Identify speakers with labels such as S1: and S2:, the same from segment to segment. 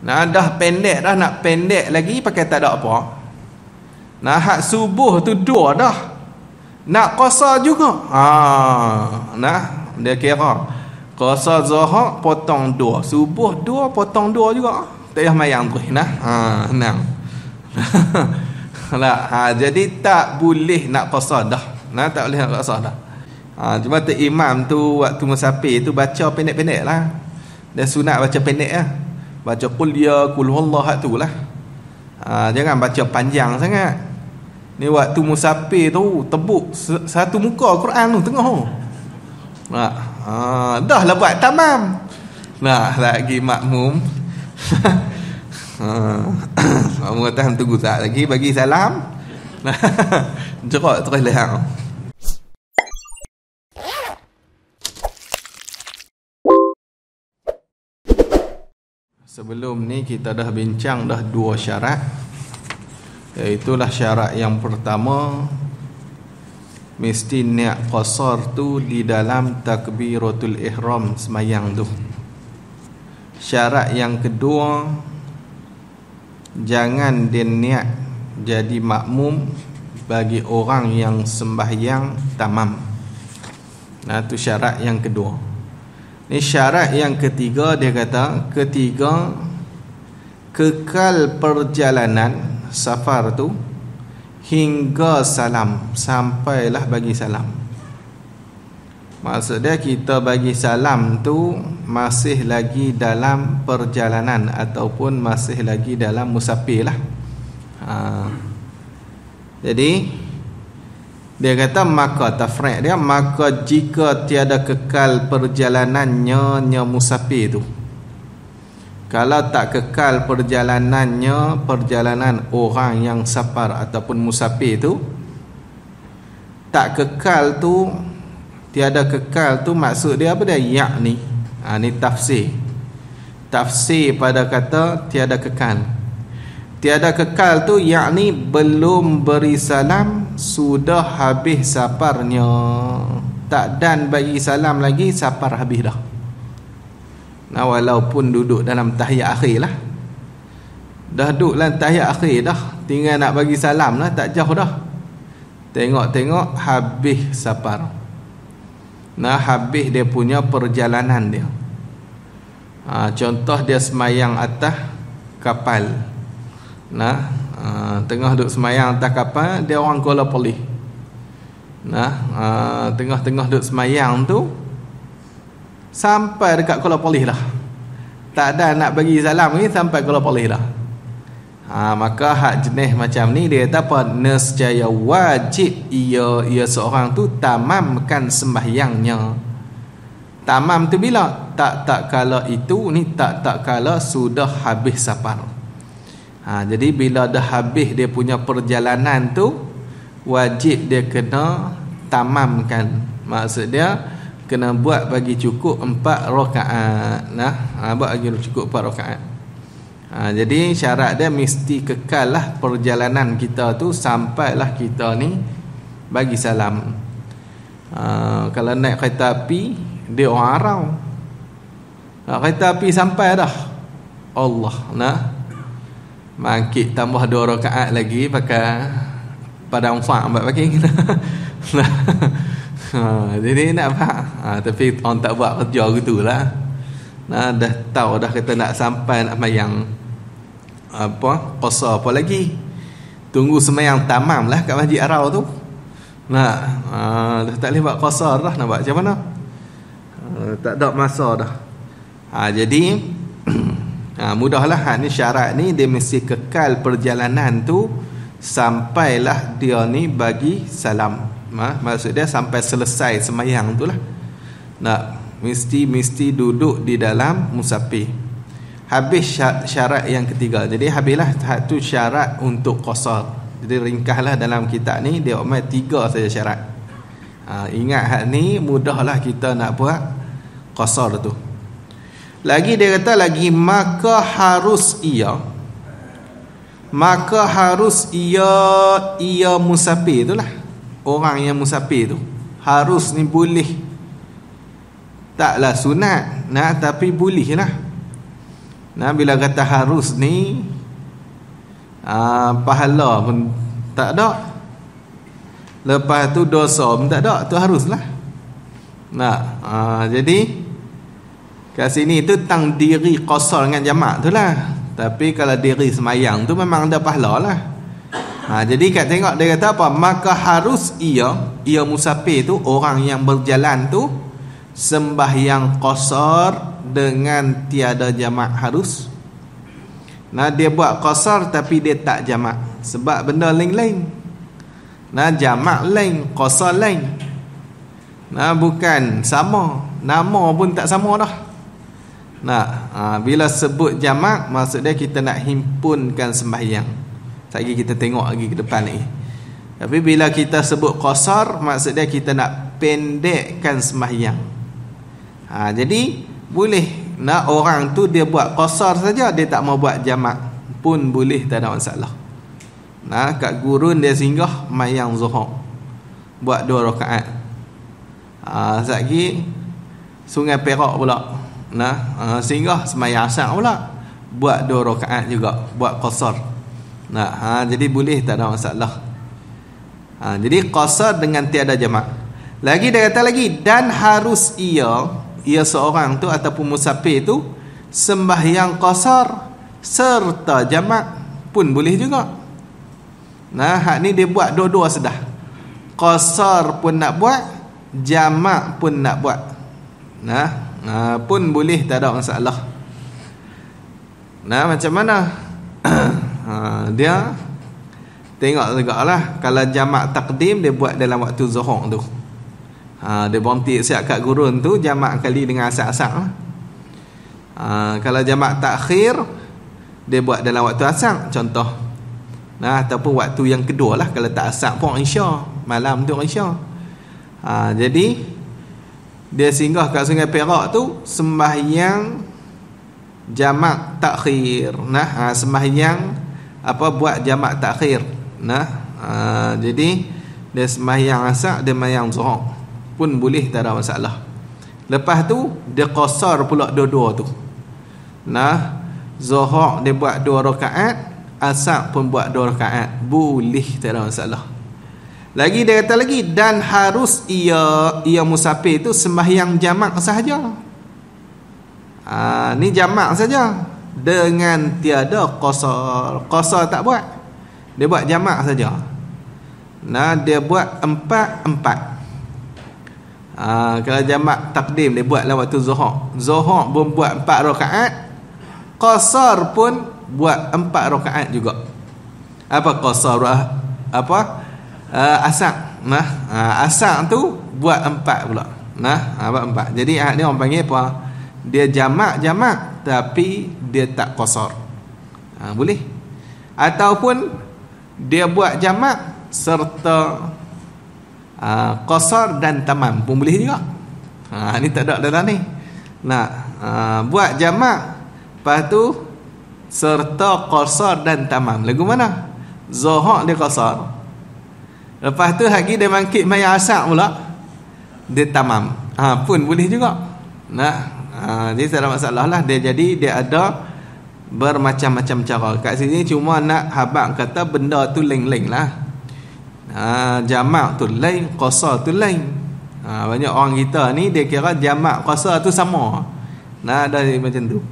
S1: Nah, dah pendek dah, nak pendek lagi pakai tak ada apa. Nah, hak subuh tu 2 dah. Nak qasar juga. Nah, dia kira qasar zuhur potong 2, subuh 2 potong 2 juga. Tak payah mayang terus nah. Senang. Lah, jadi tak boleh nak qasar dah. Nah, tak boleh nak qasar dah. Cuma tu imam tu waktu musafir tu baca pendek-pendek lah. Dan sunat baca pendek lah. Baca qul ya qul huwallahu tu lah. Jangan baca panjang sangat. Ni waktu musafir tu tebuk satu muka Quran tu tengah tu. Dah lah buat tamam. Nah, lagi makmum. Makmum kata tunggu saat lagi bagi salam. Jerak terus lehang. Sebelum ni kita dah bincang dah 2 syarat. Iaitulah syarat yang pertama, mesti niat qasar tu di dalam takbiratul ihram semayang tu. Syarat yang kedua, jangan dia niat jadi makmum bagi orang yang sembahyang tamam. Nah, tu syarat yang kedua. Ni syarat yang ketiga, dia kata ketiga, kekal perjalanan safar tu hingga salam, sampailah bagi salam. Maksudnya kita bagi salam tu masih lagi dalam perjalanan ataupun masih lagi dalam musafir lah. Jadi dia kata maka tafriq dia, maka jika tiada kekal perjalanannya musafir tu. Kalau tak kekal perjalanannya, perjalanan orang yang safar ataupun musafir tu, tak kekal tu, tiada kekal tu maksud dia apa dia? Yakni, ni tafsir. Tafsir pada kata tiada kekal. Tiada kekal tu yakni belum beri salam sudah habis safarnya. Tak dan bagi salam lagi, safar habis dah. Nah, walaupun duduk dalam tahiyat akhir lah. Dah duduk dalam tahiyat akhir dah, tinggal nak bagi salam lah, tak jauh dah. Tengok-tengok habis safar. Nah, habis dia punya perjalanan dia. Contoh dia semayang atas kapal. Nah, tengah duduk semayang atas kapal, dia orang Kuala Perlis. Nah, tengah-tengah duduk semayang tu sampai dekat Kuala Perlis dah. Tak ada nak bagi salam ni, sampai Kuala Perlis dah. Maka hak jenis macam ni dia kata apa? Nescaya wajib ia seorang tu tamamkan sembahyangnya. Tamam tu bila? Tak kala itu ni, tak kala sudah habis safar. Jadi bila dah habis dia punya perjalanan tu, wajib dia kena tamamkan. Maksud dia kena buat bagi cukup 4 rakaat. Buat bagi cukup 4 rakaat. Jadi syarat dia mesti kekal lah perjalanan kita tu sampailah kita ni bagi salam. Kalau naik kereta api, dia orang arau. Kereta api sampai dah, Allah mangkit tambah 2 rakaat lagi pakai padang fak buat bagi kita. Jadi nak faham. Tapi orang tak buat kerja gitulah. Dah tahu dah kita nak sampai nak mayang qasar apa lagi. Tunggu semayang tamam lah kat Masjid Arau tu. Dah tak boleh buat qasar dah, nak buat macam mana? Tak ada masa dah. Jadi mudahlah. Ni syarat ni dia mesti kekal perjalanan tu sampailah dia ni bagi salam. Maksud dia sampai selesai semayang tu lah. Mesti duduk di dalam musafir. Habis syarat yang ketiga. Jadi habislah tu syarat untuk qasar. Jadi ringkaslah dalam kitab ni dia 3 saja syarat. Ingat hak ni mudahlah kita nak buat qasar tu. Lagi dia kata lagi, maka harus ia musafir itulah, orang yang musafir tu harus ni boleh, taklah sunat tapi boleh lah. Nah, bila kata harus ni pahala pun tak ada. Lepas tu dosa pun tak ada, tu haruslah. Nah, jadi kat sini tu tang diri qasar dengan jamak tu lah. Tapi kalau diri semayang tu memang ada pahala lah. Jadi kat tengok dia kata apa? Maka harus ia musafir tu, orang yang berjalan tu, sembahyang qasar dengan tiada jamak harus. Nah, dia buat qasar tapi dia tak jamak sebab benda lain-lain. Nah, jamak lain, qasar lain. Nah, bukan sama, nama pun tak sama dah. Nah, bila sebut jamak, maksud dia kita nak himpunkan sembahyang. Sekali kita tengok lagi ke depan ni. Tapi bila kita sebut qasar, maksud dia kita nak pendekkan sembahyang. Jadi boleh. Nah, orang tu dia buat qasar saja, dia tak mau buat jamak pun boleh, tak ada masalah. Nah, kat gurun dia singgah mayang zuhur, buat 2 rakaat. Sekali Sungai Perak pula. Nah, singgah semayang asar pula, buat 2 rakaat juga, buat qasar. Nah, jadi boleh, tak ada masalah. Jadi qasar dengan tiada jamak. Lagi dia kata lagi, dan harus ia seorang tu ataupun musafir tu sembahyang qasar serta jamak pun boleh juga. Nah, hak ni dia buat dua-dua sedah. Qasar pun nak buat, jamak pun nak buat. Nah, pun boleh, tak ada masalah. Nah, macam mana? Dia tengok juga lah. Kalau jamak takdim, dia buat dalam waktu zuhur tu. Dia berhenti siap kat gurun tu, jamak kali dengan asar-asar lah. Kalau jamak takhir, dia buat dalam waktu asar, contoh. Nah, ataupun waktu yang kedua lah. Kalau tak asar pun isya, malam tu isya. Jadi dia singgah kat Sungai Perak tu, sembahyang jamak takhir. Nah, sembahyang buat jamak takhir. Nah, jadi dia sembahyang asar, dia sembahyang zuhur pun boleh, tak ada masalah. Lepas tu dia qasar pula dua-dua tu. Nah, zuhur dia buat 2 rakaat, asar pun buat 2 rakaat, boleh, tak ada masalah. Lagi dia kata lagi, dan harus ia musafir tu sembahyang jamak sahaja. Ni jamak saja dengan tiada qasar. Qasar tak buat, dia buat jamak saja. Nah, dia buat 4-4. Kalau jamak takdim, dia buat dalam waktu zuhur. Zuhur pun buat 4 rakaat, qasar pun buat 4 rakaat juga. Apa qasar? Asar. Nah, asar tu buat 4 pula. Nah, buat 4. Jadi ni orang panggil apa? Dia jamak tapi dia tak qasar. Boleh. Ataupun dia buat jamak serta qasar dan tamam pun boleh juga. Ni tak ada dalam ni. Nah, buat jamak, lepas tu serta qasar dan tamam. Lagu mana? Zuhur dia qasar, lepas tu lagi dia bangkit maya asar pula, dia tamam. Pun boleh juga. Nah, jadi tak ada masalah lah. Dia ada bermacam-macam cara. Kat sini cuma nak habaq kata benda tu lain-lain lah. Jamak tu lain, qasar tu lain. Banyak orang kita ni dia kira jamak qasar tu sama. Nah, ada macam tu.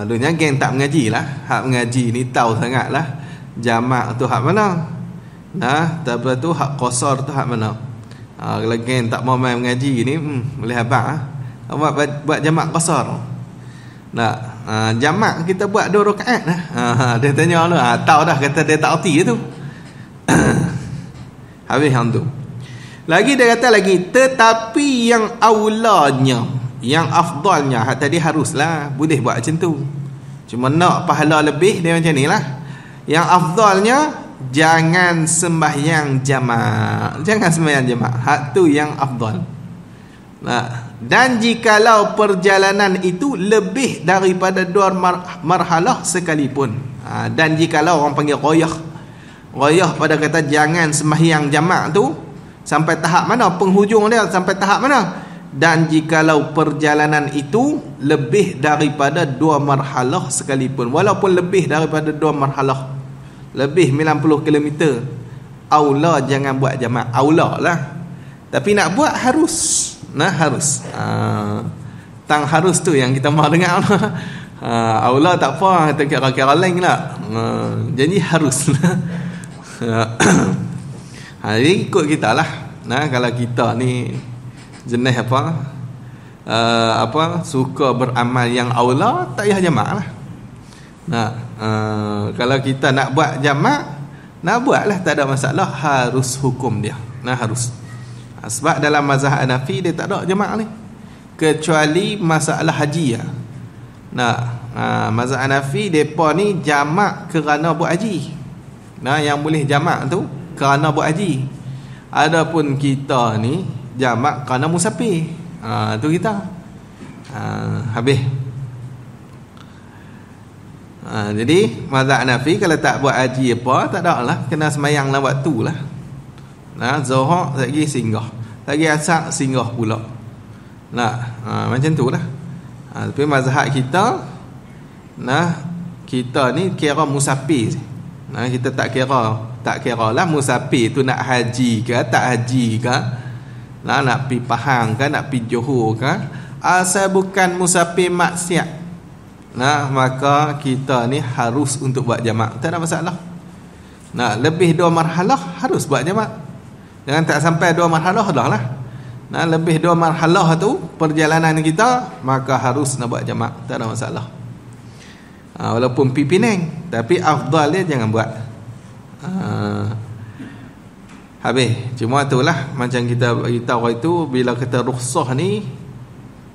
S1: Dunia geng tak mengaji lah. Hak mengaji ni tahu sangat lah jamak tu hak mana. Nah, tapi tu hak qasar tu hak mana. Kalau geng tak mau main mengaji ni, boleh habaq buat jamak qasar. Nah, jamak kita buat 2 rakaat lah. Dia tanya lu, tahu dah, kata dia tak erti tu. Habis hang tu. Lagi dia kata lagi, tetapi yang aulanya, yang afdalnya, tadi haruslah boleh buat macam tu. Cuma nak pahala lebih dia macam ni lah. Yang afdalnya jangan sembahyang jamak. Jangan sembahyang jamak. Hak tu yang afdal. Nah, dan jikalau perjalanan itu lebih daripada 2 marhalah sekalipun. Dan jikalau orang panggil Rayah pada kata jangan sembahyang jamak tu sampai tahap mana, penghujung dia sampai tahap mana, dan jikalau perjalanan itu lebih daripada 2 marhalah sekalipun, walaupun lebih daripada 2 marhalah, lebih 90 km, aula jangan buat jamak. Aula lah, tapi nak buat harus. Nah, harus. Tang harus tu yang kita mahu dengar. Aula tak apa, kita kira-kira lain lah. Jadi harus. Jadi ikut kita lah. Nah, kalau kita ni jenis apa suka beramal yang aula, tak payah jamak lah. Nah, kalau kita nak buat jamak, nak buat lah, tak ada masalah. Harus hukum dia. Nah, harus. Sebab dalam mazhab Hanafi dia tak ada jamak ni, kecuali masalah haji ya. Nah, mazhab Hanafi depa ni jamak kerana buat haji. Nah, yang boleh jamak tu kerana buat haji. Adapun kita ni jamak kerana musafir. Tu kita. Habis. Jadi mazhab Hanafi kalau tak buat haji apa, tak ada lah, kena sembahyang dalam waktu lah. Nah, Zuhur lagi singgah, lagi Asar singgah pula. Nah, macam tu lah. Tapi mazhab kita, nah, kita ni kira musafir. Nah, kita tak kira lah musafir tu nak haji ke tak haji ke. Nah, nak pi Pahang ke nak pi Johor ke, asal bukan musafir maksiat, nah, maka kita ni harus untuk buat jamak, tak ada masalah. Nah, lebih 2 marhalah harus buat jamak. Jangan tak sampai 2 marhalah dah lah. Nah, lebih 2 marhalah tu perjalanan kita, maka harus nak buat jamak, tak ada masalah. Walaupun pi Penang, tapi afdal dia jangan buat. Habis. Cuma itulah macam kita beritahu itu, bila kata rukhsah ni,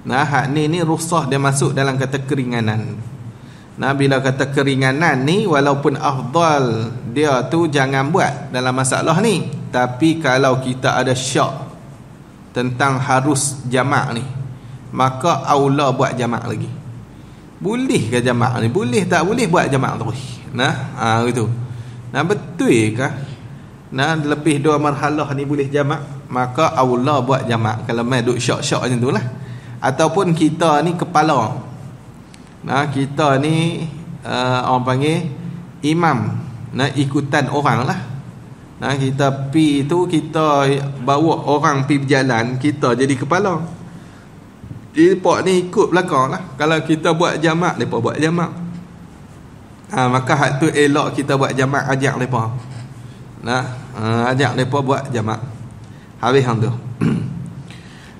S1: nah, hak ni rukhsah dia masuk dalam kata keringanan. Nah, bila kata keringanan ni, walaupun afdal dia tu jangan buat dalam masalah ni, tapi kalau kita ada syak tentang harus jamak ni, maka aula buat jamak lagi. Boleh ke jamak ni? Boleh tak boleh buat jamak terus. Nah, gitu. Nah, betul ke? Nah, lebih 2 marhalah ni boleh jamak, maka aula buat jamak. Kalau mai duk syak-syak macam tu lah. Ataupun kita ni kepala. Nah, kita ni orang panggil imam. Nah, ikutan orang lah. Nah, kita pi tu, kita bawa orang pi berjalan, kita jadi kepala. Depa ni ikut belakang lah. Kalau kita buat jamak, depa buat jamak. Maka hak tu elok kita buat jamak, ajak depa. Nah, ajak depa buat jamak. Habis hang tu.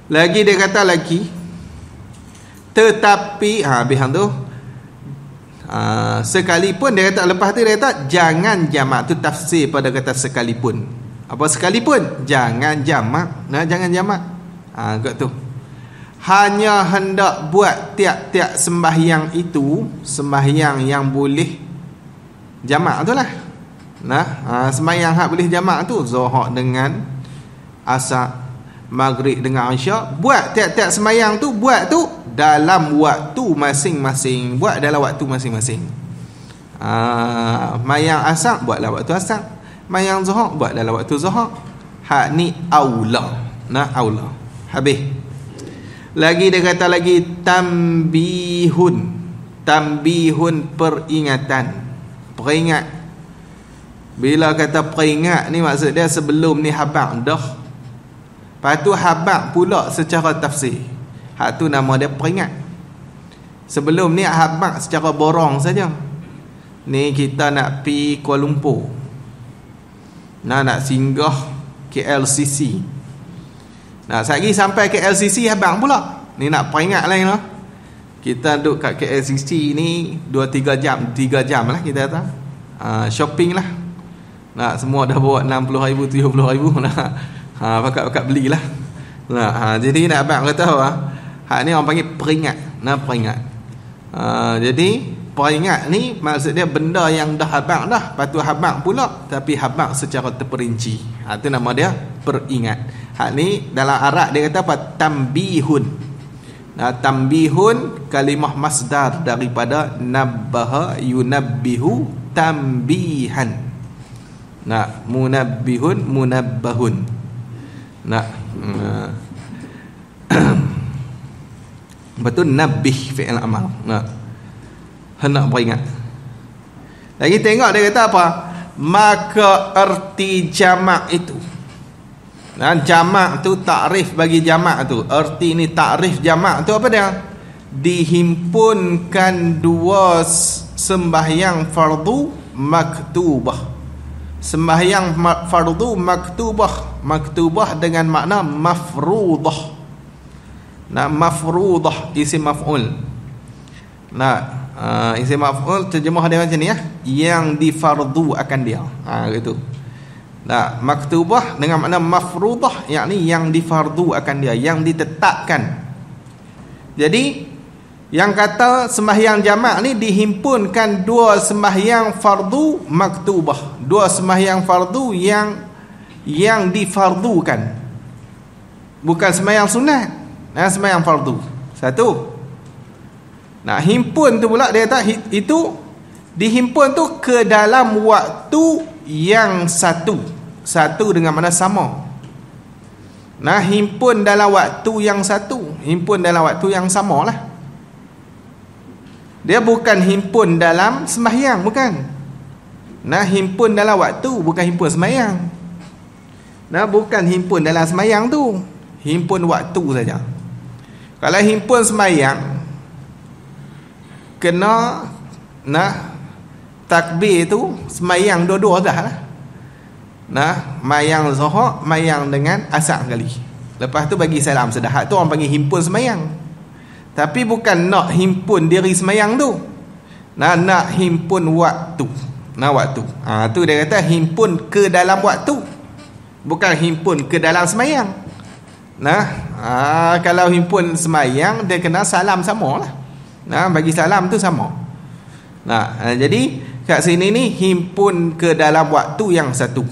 S1: Lagi dia kata lagi, tetapi habis hang tu, sekalipun dia kata, lepas tu dia kata jangan jamak. Tu tafsir pada kata sekalipun. Apa sekalipun? Jangan jamak. Nah, jangan jamak. Kat tu. Hanya hendak buat tiap-tiap sembahyang itu, sembahyang yang boleh jamak tu lah. Nah, sembahyang hak boleh jamak tu, Zuhur dengan Asar, Maghrib dengan Isyak, buat tiap-tiap sembahyang tu, buat tu dalam waktu masing-masing. Buat dalam waktu masing-masing. Mayang Asar buat dalam waktu Asar, mayang Zuhur buat dalam waktu Zuhur. Hak ni aula. Nah, aula. Habis. Lagi dia kata lagi tambihun. Tambihun, peringatan. Peringat. Bila kata peringat ni, maksud dia sebelum ni habaq dah. Lepas tu habaq pula secara tafsir. Hak tu nama dia peringat. Sebelum ni habaq secara borong saja. Ni kita nak pi Kuala Lumpur. Nak singgah KLCC. Nah, lagi sampai KLCC habaq pula. Ni nak peringat lain lah. Kita duduk kat KLCC ni 2-3 jam, 3 jam lah kita kata. Shopping lah. Nah, semua dah bawa 60,000, 70,000 nak pakat-pakat belilah. Nah, jadi nak abang kata apa? Hak ni orang panggil peringat. Nah, peringat. Jadi peringat ni maksud dia benda yang dah habaq dah, lepas tu habaq pula, tapi habaq secara terperinci. Itu nama dia peringat. Hak ni dalam Arab dia kata apa? Tambihun. Nah, tambihun kalimah masdar daripada nabbaha yunabbihu tambihan. Nah, munabbihun munabbahun. Nah, Betul nabih fi'il amal. Nah. Hendak beringat. Lagi tengok dia kata apa? Maka erti jamak itu. Dan jamak tu takrif bagi jamak tu. Erti ni takrif jamak tu apa dia? Dihimpunkan dua sembahyang fardu maktubah. Sembahyang fardu maktubah. Maktubah dengan makna mafruḍah. Nah, mafruḍah isim maf'ul. Nah, isim maf'ul terjemah dia macam ni ya, yang difardu akan dia. Gitu. Nah, maktubah dengan makna mafruḍah, yakni yang difardu akan dia, yang ditetapkan. Jadi yang kata sembahyang jamak ni dihimpunkan dua sembahyang fardu maktubah, dua sembahyang fardu yang difardukan, bukan sembahyang sunat. Nah, sembahyang fardu satu. Nah, himpun tu pula dia kata itu dihimpun tu ke dalam waktu yang satu. Satu dengan mana sama. Nah, himpun dalam waktu yang satu, himpun dalam waktu yang samalah. Dia bukan himpun dalam sembahyang, bukan. Nah, himpun dalam waktu, bukan himpun sembahyang. Nah, bukan himpun dalam sembahyang tu, himpun waktu saja. Kalau himpun sembahyang, kena takbir tu sembahyang dua-dua dah lah. Nah, mayang zuhur, mayang dengan asar kali. Lepas tu bagi salam sedahat tu orang panggil himpun sembahyang. Tapi bukan nak himpun diri sembahyang tu. Nah, nak himpun waktu. Nah, waktu. Tu dia kata himpun ke dalam waktu. Bukan himpun ke dalam sembahyang. Nah, kalau himpun sembahyang dia kena salam sama lah. Nah, bagi salam tu sama. Nah, jadi kat sini ni himpun ke dalam waktu yang satu.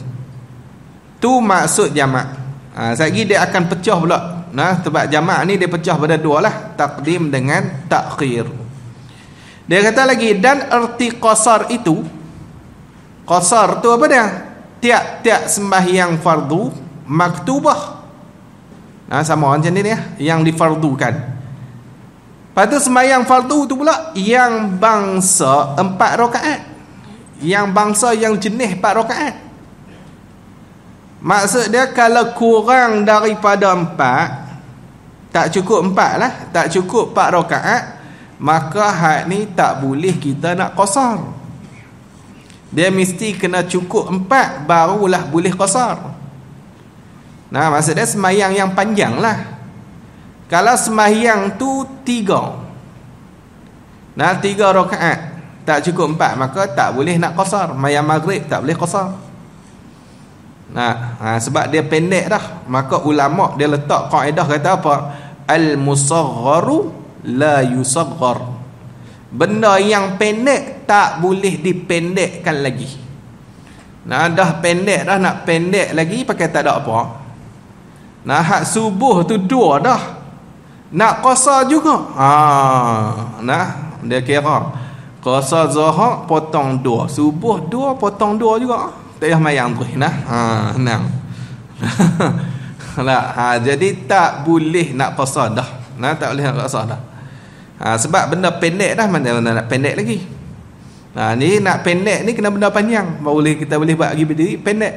S1: Tu maksud jamak. Sekejap dia akan pecah pula. Nah, sebab jamak ni dia pecah pada dua lah, takdim dengan takhir. Dia kata lagi, dan erti qasar itu, qasar tu apa dia? Tiap-tiap sembahyang fardu maktubah. Nah, sama macam ni dia, yang difardukan. Lepas tu sembahyang fardu tu pula yang bangsa 4 rakaat. Yang bangsa yang jenis 4 rakaat. Maksud dia kalau kurang daripada 4, tak cukup 4 lah, tak cukup 4 rakaat, maka hak ni tak boleh kita nak qasar. Dia mesti kena cukup 4 barulah boleh qasar. Nah, maksud dia sembahyang yang panjang lah. Kalau sembahyang tu 3, nah 3 rakaat tak cukup 4, maka tak boleh nak qasar. Sembahyang maghrib tak boleh qasar. Nah, sebab dia pendek dah, maka ulama dia letak kaedah kata apa? Al-musaghharu la yusaghhar. Benda yang pendek tak boleh dipendekkan lagi. Nah, dah pendek dah, nak pendek lagi pakai tak ada apa. Nah, hak subuh tu 2 dah, nak qasar juga. Nah, dia kira qasar zuhur potong 2, subuh 2 potong 2 juga. Tak payah mayang tu. Nah, senang. Jadi tak boleh nak qasar dah. Nah, tak boleh nak qasar dah. Sebab benda pendek dah, mana nak pendek lagi. Ni nak pendek ni kena benda panjang baru kita boleh buat lagi berdiri pendek.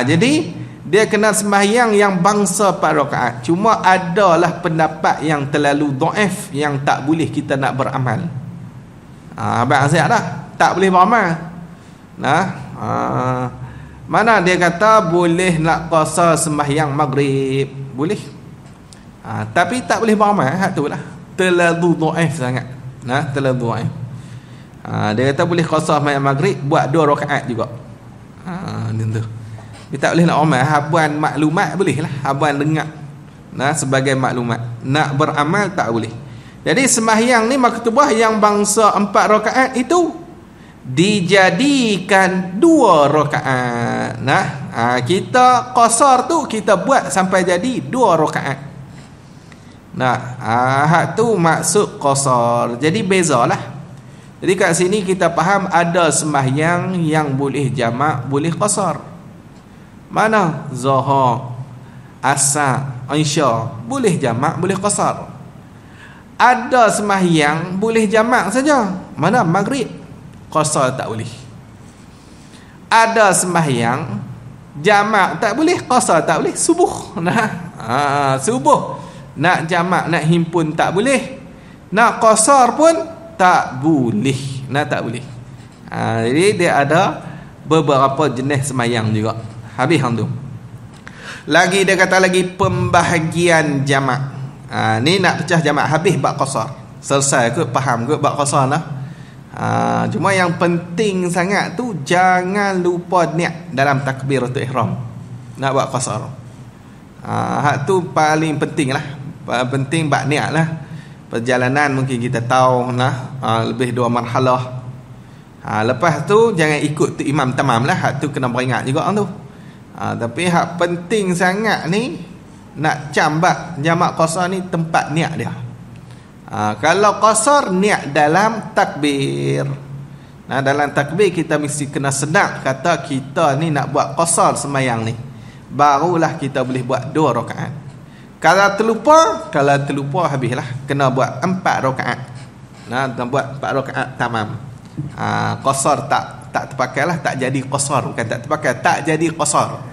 S1: Jadi dia kena sembahyang yang bangsa 4 rakaat. Cuma adalah pendapat yang terlalu dhaif yang tak boleh kita nak beramal. Abang siap dah, tak boleh beramal. Nah, mana dia kata boleh nak qasar sembahyang maghrib, boleh. Tapi tak boleh beramal, hak tu lah. Terlalu dhaif sangat. Nah, terlalu dhaif. Dia kata boleh qasar sembahyang maghrib, buat 2 rakaat juga. Dia tu. Dia tak boleh nak amal. Habuan maklumat boleh lah, habuan dengar. Nah, sebagai maklumat. Nak beramal tak boleh. Jadi sembahyang ni maktubah yang bangsa 4 rakaat itu dijadikan 2 rakaat. Nah, kita qasar tu kita buat sampai jadi 2 rakaat. Nah, hak tu maksud qasar. Jadi bezalah. Jadi kat sini kita faham ada sembahyang yang boleh jamak, boleh qasar. Mana? Zuhur, asar, isya boleh jamak, boleh qasar. Ada sembahyang boleh jamak saja. Mana maghrib qasar tak boleh. Ada sembahyang jamak tak boleh, qasar tak boleh. Subuh. Subuh nak jamak nak himpun tak boleh. Nak qasar pun tak boleh. Tak boleh. Jadi dia ada beberapa jenis sembahyang juga. Habis hang tu. Lagi dia kata lagi pembahagian jamak. Ni nak pecah jamak habis bab qasar. Selesai ke faham ke bab qasar lah. Cuma yang penting sangat tu jangan lupa niat dalam takbiratul ihram nak buat qasar. Hak tu paling penting lah. Penting bab niat lah. Perjalanan mungkin kita tahu lebih 2 marhalah. Lepas tu jangan ikut tu imam tamam lah. Hak tu kena beringat juga tu. Tapi hak penting sangat ni nak cambat jamak qasar ni tempat niat dia. Kalau qasar niat dalam takbir. Dalam takbir kita mesti kena sedap kata kita ni nak buat qasar sembahyang ni. Barulah kita boleh buat 2 rakaat. Kalau terlupa habislah kena buat 4 rakaat. Kita buat 4 rakaat tamam. Qasar tak terpakailah, tak jadi qasar, bukan tak terpakai, tak jadi qasar.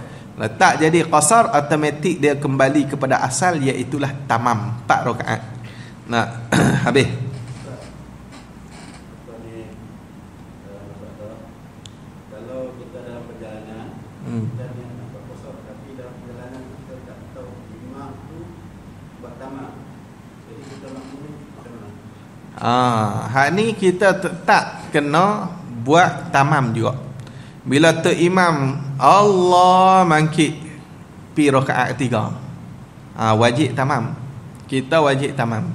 S1: Tak jadi qasar, automatik dia kembali kepada asal, iaitu tamam 4 rakaat. Habis.
S2: Kalau kita dalam perjalanan, kita nak buat qasar, tapi dalam perjalanan kita tak tahu imam tu buat tamam. Jadi kita makmum macam mana?
S1: Hak ni kita tak kena buat tamam juga. Bila tu imam Allah mangkit pi rakaat 3. Wajib tamam. Kita wajib tamam.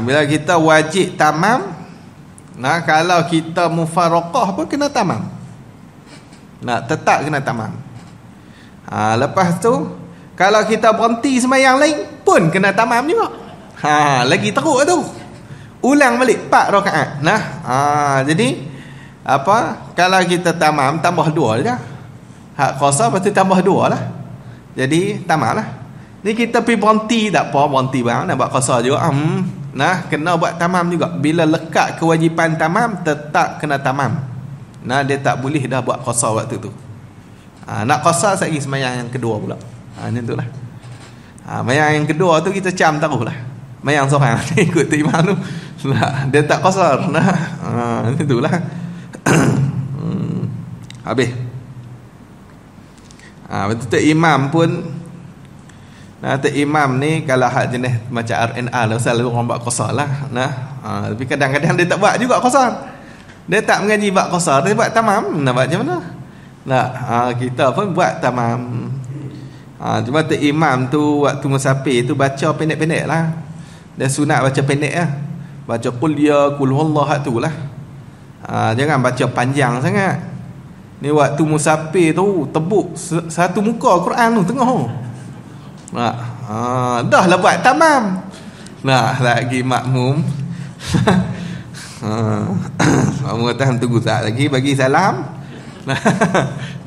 S1: Bila kita wajib tamam, kalau kita mufaraqah pun kena tamam. Tetap kena tamam. Lepas tu kalau kita berhenti sembahyang lain pun kena tamam juga. Lagi teruk tu. Ulang balik 4 rakaat. Jadi kalau kita tamam tambah 2 je. Hak qasar pasti tambah 2 lah. Jadi tamam lah. Ni kita pergi berhenti tak apa, berhenti bang nak buat qasar juga. Kena buat tamam juga. Bila lekat kewajipan tamam, tetap kena tamam. Dia tak boleh dah buat qasar waktu tu. Nak qasar lagi sembahyang yang kedua pula. Macam tu lah. Sembahyang yang kedua tu kita cam taruh lah. Sembahyang seorang ikut tu imam tu. Dia tak qasar. Macam tu lah. Habis. Betul-betul imam pun imam ni kalau hak jenis macam RNA lah, selalu orang buat qasar lah. Tapi kadang-kadang dia tak buat juga qasar. Dia tak mengaji buat qasar, dia buat tamam. Nak buat macam mana? Kita pun buat tamam. Cuma tu imam tu waktu musafir tu baca pendek-pendek lah. Dia sunat baca pendek lah. Baca qul ya qul huwallah tu lah. Jangan baca panjang sangat. Ni waktu musafir tu tebuk satu muka Quran tu tengah tu. Dah lah buat tamam. Lagi makmum. Makmum kata tunggu sekejap lagi bagi salam.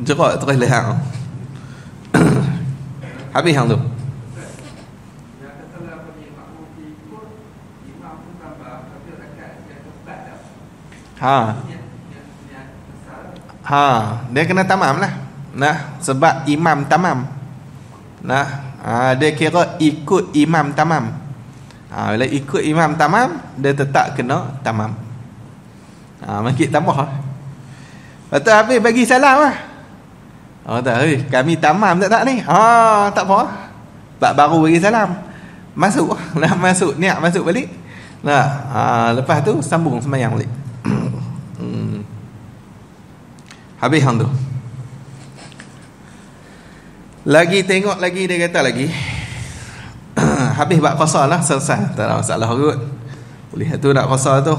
S1: Jerak terus lehang. Habis hang tu. Dia kena tamam lah. Sebab imam tamam. Dia kira ikut imam tamam. Bila ikut imam tamam, dia tetap kena tamam. Makin tambah lah. Lepas tu habis bagi salam lah. Kami tamam tak ni? Tak apa. Bab baru bagi salam. Masuk lah. Masuk, niat masuk balik. Lepas tu sambung sembahyang balik. Habis hang tu. Lagi tengok lagi dia kata lagi. Habis bab qasar lah, selesai. Tak ada masalah kot. Boleh tu nak qasar tu.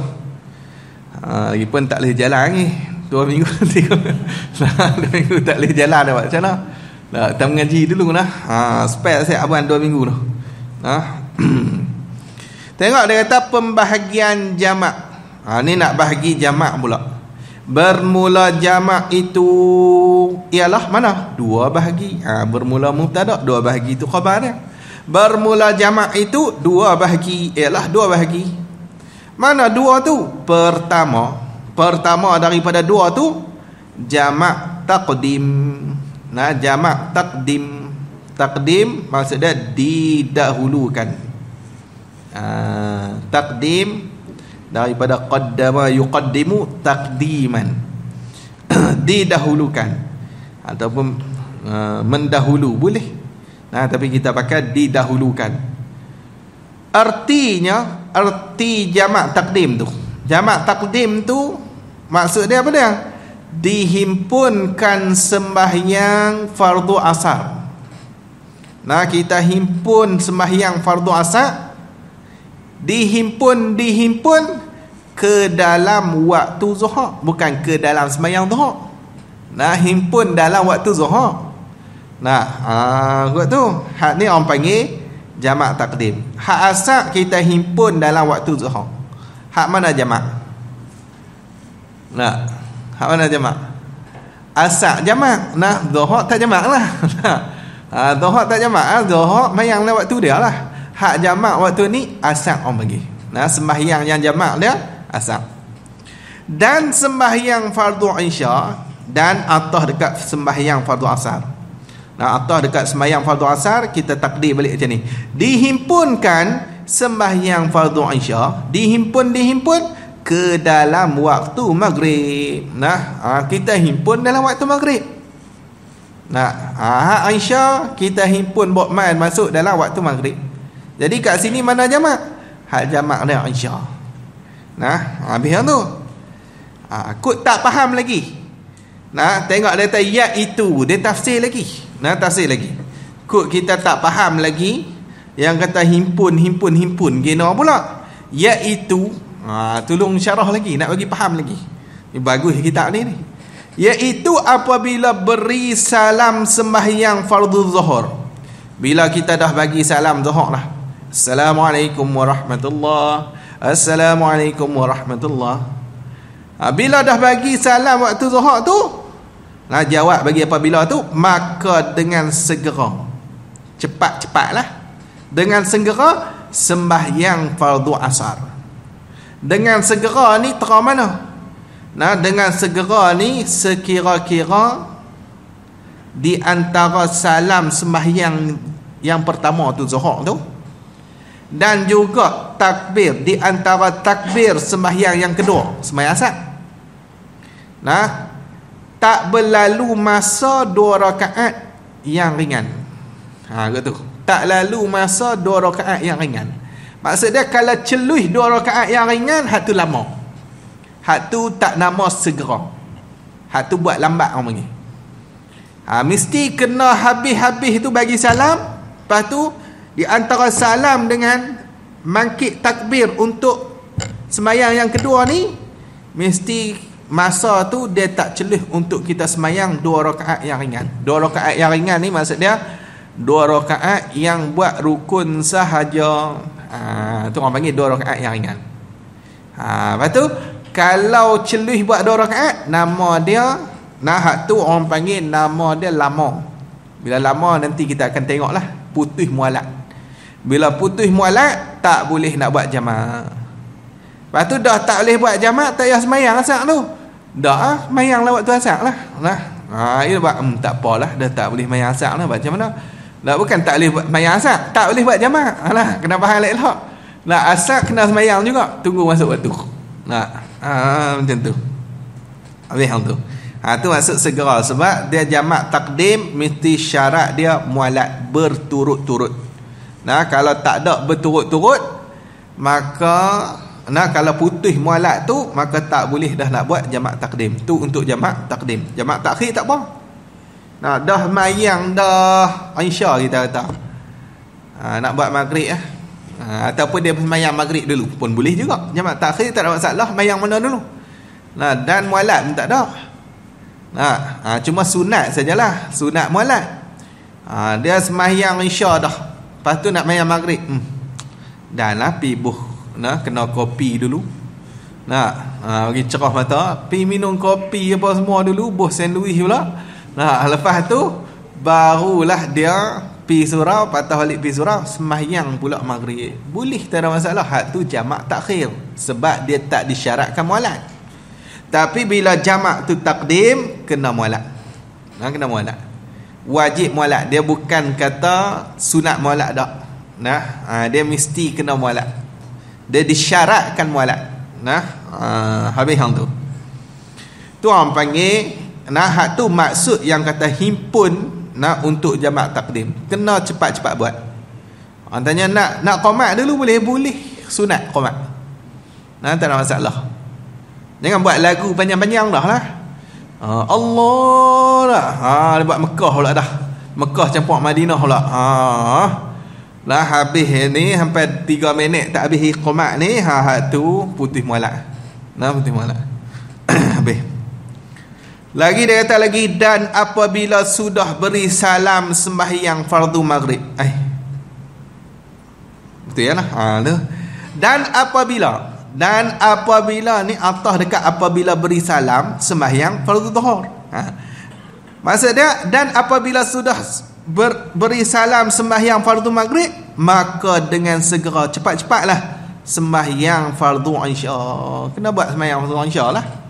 S1: Lagi pun tak boleh jalan lagi. 2 minggu 2 minggu tak boleh jalan dah macam mana. Kita mengaji dulu lah. Spare saya abang 2 minggu tu. Tengok dia kata pembahagian jamak. Ni nak bahagi jamak pula. Bermula jamak itu ialah mana? 2 bahagi. Bermula mubtada, 2 bahagi itu khabar dia. Bermula jamak itu dua bahagi, ialah dua bahagi. Mana dua tu? Pertama daripada dua tu jamak taqdim. Nah, jamak taqdim. Taqdim maksudnya didahulukan. Taqdim daripada qaddama yuqaddimu taqdiman. Didahulukan ataupun mendahulu boleh. Nah, tapi kita pakai didahulukan. Arti jamak takdim tu. Jamak takdim tu maksud dia apa dia? Dihimpunkan sembahyang fardu asar. Nah, kita himpun sembahyang fardu asar, dihimpun ke dalam waktu zuhur, bukan ke dalam sembahyang zuhur. Nah, himpun dalam waktu zuhur. Nah, kot tu. Hak ni orang panggil jamak takdim. Hak asar kita himpun dalam waktu zuhur. Hak mana jamak? Nah, hak mana jamak? Asar jamak. Nah, zuhur tak jamak lah. Zuhur tak jamak. Zuhur mayang lewat waktu dia lah. Hak jamak waktu ni asar orang panggil. Nah, sembahyang yang jamak dia asar. Dan sembahyang fardu isya dan atah dekat sembahyang fardu asar. Nah, atau dekat sembahyang fardu asar kita takdir balik macam ni. Dihimpunkan sembahyang fardu isya, dihimpun ke dalam waktu maghrib. Nah, kita himpun dalam waktu maghrib. Nah, Aisyah kita himpun bokman masuk dalam waktu maghrib. Jadi kat sini mana jamak? Hak jamak dia Aisyah. Nah, habis tu. Kut tak faham lagi. Nah, tengok dia kata ya itu, dia tafsir lagi. Nah, tafsir lagi. Kut kita tak faham lagi yang kata himpun gena pula. Ya itu, tolong syarah lagi, nak bagi faham lagi. Ni bagus kitab ni. Iaitu apabila beri salam sembahyang fardu zuhur. Bila kita dah bagi salam zuhur lah. Assalamualaikum warahmatullahi. Assalamualaikum warahmatullahi. Bila dah bagi salam waktu zuhur tu, nah, jawab bagi apabila tu, maka dengan segera, cepat-cepatlah, dengan segera sembahyang fardu asar. Dengan segera ni terang mana? Nah, dengan segera ni sekira-kira di antara salam sembahyang yang pertama tu zuhur tu, dan juga takbir di antara takbir sembahyang yang kedua, sembahyang asar. Nah, tak berlalu masa 2 rakaat yang ringan. Gitu. Tak lalu masa 2 rakaat yang ringan. Maksud dia kalau celuh 2 rakaat yang ringan, hak tu lama. Hak tu tak nama segera. Hak tu buat lambat orang panggil. Mesti kena habis-habis tu bagi salam. Lepas tu di antara salam dengan mangkit takbir untuk sembahyang yang kedua ni, mesti masa tu dia tak celuh untuk kita sembahyang 2 rakaat yang ringan. 2 rakaat yang ringan ni maksud dia 2 rakaat yang buat rukun sahaja. Tu orang panggil 2 rakaat yang ringan. Lepas tu kalau celuh buat 2 rakaat, nama dia, hak tu orang panggil nama dia lama. Bila lama nanti kita akan tengoklah, putus mualat. Bila putus mualat, tak boleh nak buat jamak. Lepas tu dah tak boleh buat jamak, tak payah sembahyang asar tu. Dah sembahyang lah waktu asar lah. Ia buat tak apalah, dah tak boleh sembahyang asar lah, macam mana? Dah bukan tak boleh buat sembahyang asar, tak boleh buat jamak. Kena faham elok. Asar kena sembahyang juga, tunggu masuk waktu. Macam tu. Habis hang tu. Tu maksud segera, sebab dia jamak takdim mesti syarat dia mualat berturut-turut. Kalau tak ada berturut-turut, maka kalau putus mualat tu, maka tak boleh dah nak buat jamak takdim. Tu untuk jamak takdim. Jamak takhir tak apa. Dah mayang dah Aisyah kita kata, nak buat maghrib ataupun dia mayang maghrib dulu pun boleh juga. Jamak takhir tak ada masalah, mayang mana dulu. Dan mualat pun tak ada. Cuma sunat sajalah, sunat mualat. Dia sembahyang isya dah, lepas tu nak mayang maghrib, dan pi buh, kena kopi dulu, bagi cerah mata, pi minum kopi apa semua dulu, buh sandwich pula. Lepas tu barulah dia pi surau, patah balik pi surau, sembahyang pula maghrib. Boleh, tak ada masalah. Hak tu jamak takhir sebab dia tak disyaratkan mualat. Tapi bila jamak tu takdim, kena mualat. Kena mualat. Wajib mualat. Dia bukan kata sunat mualat dak. Dia mesti kena mualat. Dia disyaratkan mualat. Habis hang tu. Tu orang panggil hak tu maksud yang kata himpun untuk jamak takdim. Kena cepat-cepat buat. Orang tanya nak qomat dulu boleh sunat qomat. Tak ada masalah. Jangan buat lagu panjang-panjang dah lah. Allah dah. Dia buat Mekah pula dah. Mekah campur Madinah pula. Lah habis ni sampai 3 minit tak habis qomat ni, tu putih mualat. Putih mualat. Habis. Lagi dia kata lagi, dan apabila sudah beri salam sembahyang fardu maghrib. Betul ya lah. Dan apabila ni atas dekat apabila beri salam sembahyang fardu zuhur. Maksud dia, dan apabila sudah beri salam sembahyang fardu maghrib, maka dengan segera cepat-cepatlah sembahyang fardu isya. Kena buat sembahyang fardu isya lah.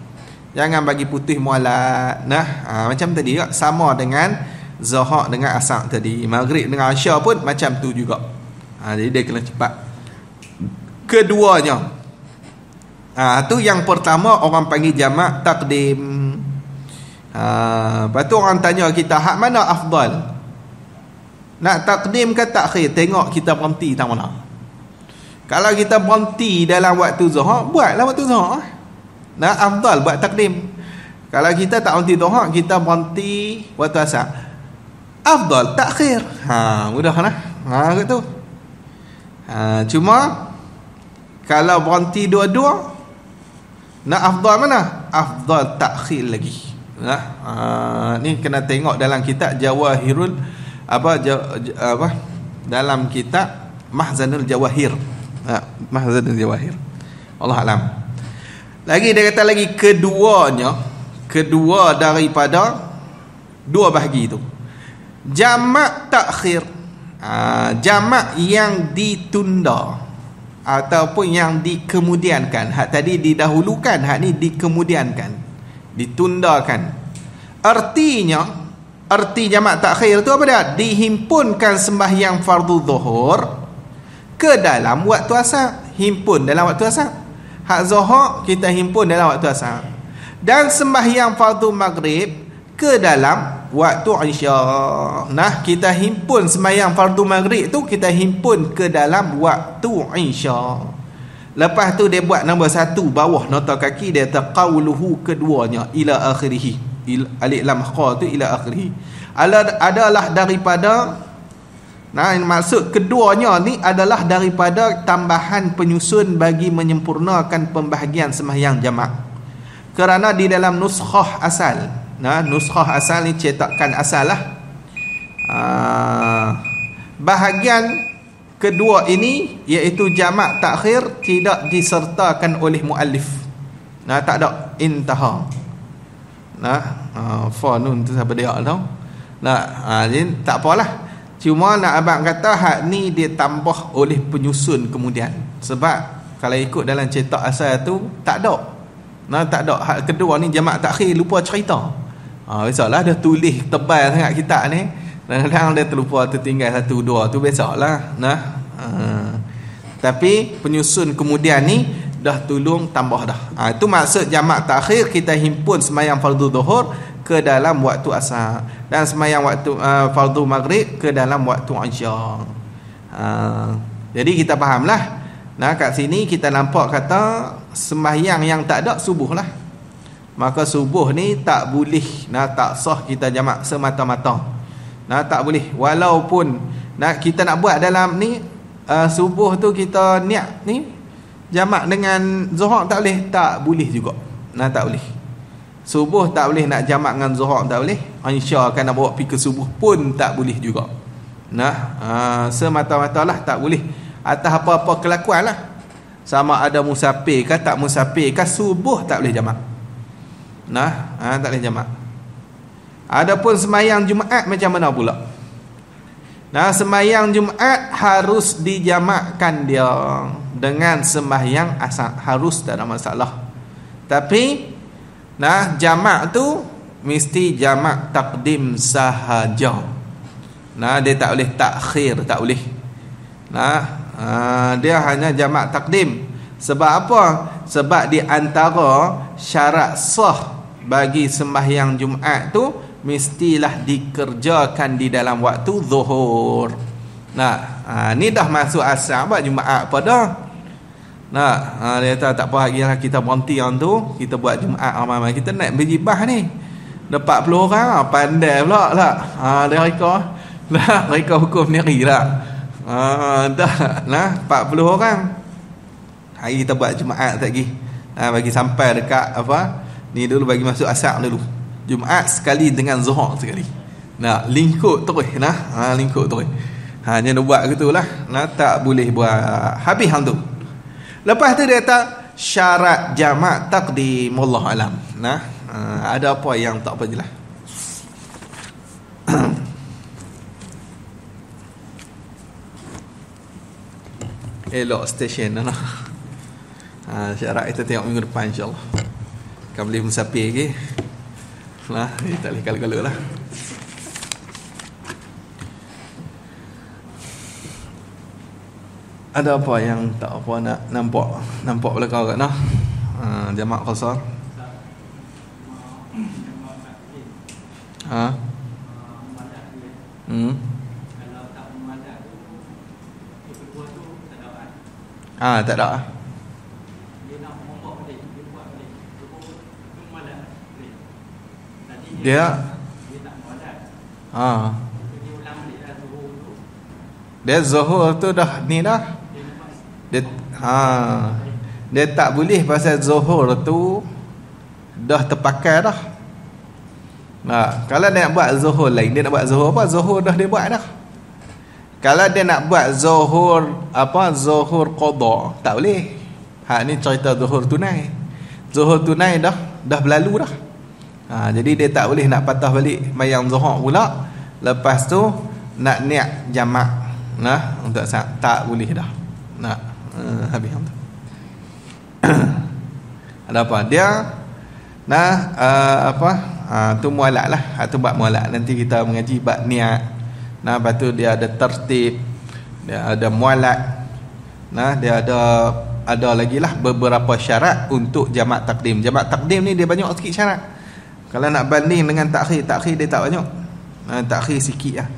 S1: Jangan bagi putih mualat. Macam tadi juga, sama dengan zuhur dengan asar tadi. Maghrib dengan isya pun macam tu juga. Jadi dia kena cepat. Keduanya, tu yang pertama orang panggil jamak takdim. Lepas tu orang tanya kita, hak mana afdal? Nak takdim ke takhir? Tengok kita berhenti tang mana. Kalau kita berhenti dalam waktu zuhur, buatlah waktu zuhur. Afdal buat takdim. Kalau kita tak berhenti zuhur, kita berhenti waktu asar, afdal takhir. Mudah lah. Gitu. Cuma kalau berhenti dua-dua, nak afdal mana? Afdal takhir lagi. Ni kena tengok dalam kitab Jawahirul dalam kitab Mahzanul Jawahir. Mahzanul Jawahir. Allah alam. Lagi dia kata lagi, kedua daripada dua bahagi itu, jamak takhir, jamak yang ditunda ataupun yang dikemudiankan. Hak tadi didahulukan, hak ni dikemudiankan, ditundakan. Arti jamak takhir tu apa dia? Dihimpunkan sembahyang fardu zuhur ke dalam waktu asar. Himpun dalam waktu asar. Hak zuhur kita himpun dalam waktu asar. Dan sembahyang fardu maghrib ke dalam waktu isya. Kita himpun sembahyang fardu maghrib tu, kita himpun ke dalam waktu isya. Lepas tu dia buat nombor 1 bawah nota kaki, dia kata qauluhu keduanya ila akhirih. Alif lam kha tu ila akhirih. Adalah daripada, maksud keduanya ni adalah daripada tambahan penyusun bagi menyempurnakan pembahagian sembahyang jamak. Kerana di dalam nuskhah asal, nuskhah asal ni cetakan asal lah, bahagian kedua ini iaitu jamak takhir tidak disertakan oleh muallif. Tak ada intaha. Fa nun tu siapa dia tahu. Jadi tak apalah. Cuma nak abang kata hak ni dia tambah oleh penyusun kemudian. Sebab kalau ikut dalam cetak asal tu tak ada. Tak ada. Hak kedua ni jamak takhir lupa cerita. Biasalah dia tulis tebal sangat kitab ni. Kadang-kadang dia terlupa, tertinggal 1 2 tu biasalah. Tapi penyusun kemudian ni dah tolong tambah dah. Itu maksud jamak takhir, kita himpun sembahyang fardu zuhur ke dalam waktu asar dan sembahyang waktu fardu maghrib ke dalam waktu isya. Jadi kita fahamlah. Kat sini kita nampak kata sembahyang yang tak ada subuh lah. Maka subuh ni tak boleh, tak sah kita jamak semata-mata. Tak boleh. Walaupun kita nak buat dalam ni subuh tu kita niat ni jamak dengan zuhur tak boleh, tak boleh juga. Tak boleh. Subuh tak boleh nak jamak dengan zuhur, tak boleh. Isya kan nak bawa pergi ke subuh pun tak boleh juga. Semata-mata lah tak boleh. Atas apa-apa kelakuan lah. Sama ada musafir ke tak musafir ke, subuh tak boleh jamak. Tak boleh jamak. Adapun sembahyang Jumaat macam mana pula? Nah, sembahyang Jumaat harus dijamakkan dia dengan sembahyang asar, harus, tak ada masalah. Tapi nah, jamak tu mesti jamak takdim sahaja. Nah, dia tak boleh takhir, tak boleh. Nah, dia hanya jamak takdim. Sebab apa? Sebab di antara syarat sah bagi sembahyang Jumaat tu mestilah dikerjakan di dalam waktu zuhur. Nah, ni dah masuk asar buat Jumaat apa dah. Nah, dia kata tak apa lagi lah, kita berhenti yang tu, kita buat Jumaat ramai-ramai. Kita nak berjibah ni. Dah 40 orang, pandai pula lah. Dia reka lah, reka hukum sendiri lah. Dah nah 40 orang. Hari kita buat Jumaat tak lagi. Bagi sampai dekat apa? Ni dulu bagi masuk asar dulu. Jumaat sekali dengan Zuhur sekali. Nah, lingkup terus nah. Lingkup terus. Hanya nak buat gitulah. Nah, tak boleh buat habis hang tu. Lepas tu dia kata syarat jamak takdim, wallahu alam. Nah, ada apa yang tak apa jelas. Elok stesen nah. Syarat kita tengok minggu depan insya-Allah. Akan boleh musafir lagi. Nah, tak boleh kalau-kalau lah. Ada apa yang tak apa nak nampak belakang kat nah? Jamak qasar. Tak ada. Dia dia zuhur tu dah ni dah. Dia tak boleh pasal zuhur tu dah terpakai dah. Nah, kalau dia nak buat zuhur lain, dia nak buat zuhur apa? Zuhur dah dia buat dah. Kalau dia nak buat zuhur apa? Zuhur qada, tak boleh. Ni cerita zuhur tunai. Zuhur tunai dah berlalu dah. Jadi dia tak boleh nak patah balik mayang zuhur pula. Lepas tu nak niat jamak. Nah, untuk tak boleh dah. Nah, habis tu. Ada apa? Dia tu mualak lah. Tu bab mualak. Nanti kita mengaji bab niat. Nah, lepas tu dia ada tertib, dia ada mualak. Nah, dia ada lagi lah beberapa syarat untuk jamak takdim. Jamak takdim ni dia banyak sikit syarat. Kalau nak banding dengan takhir dia tak banyak. Takhir sikit lah.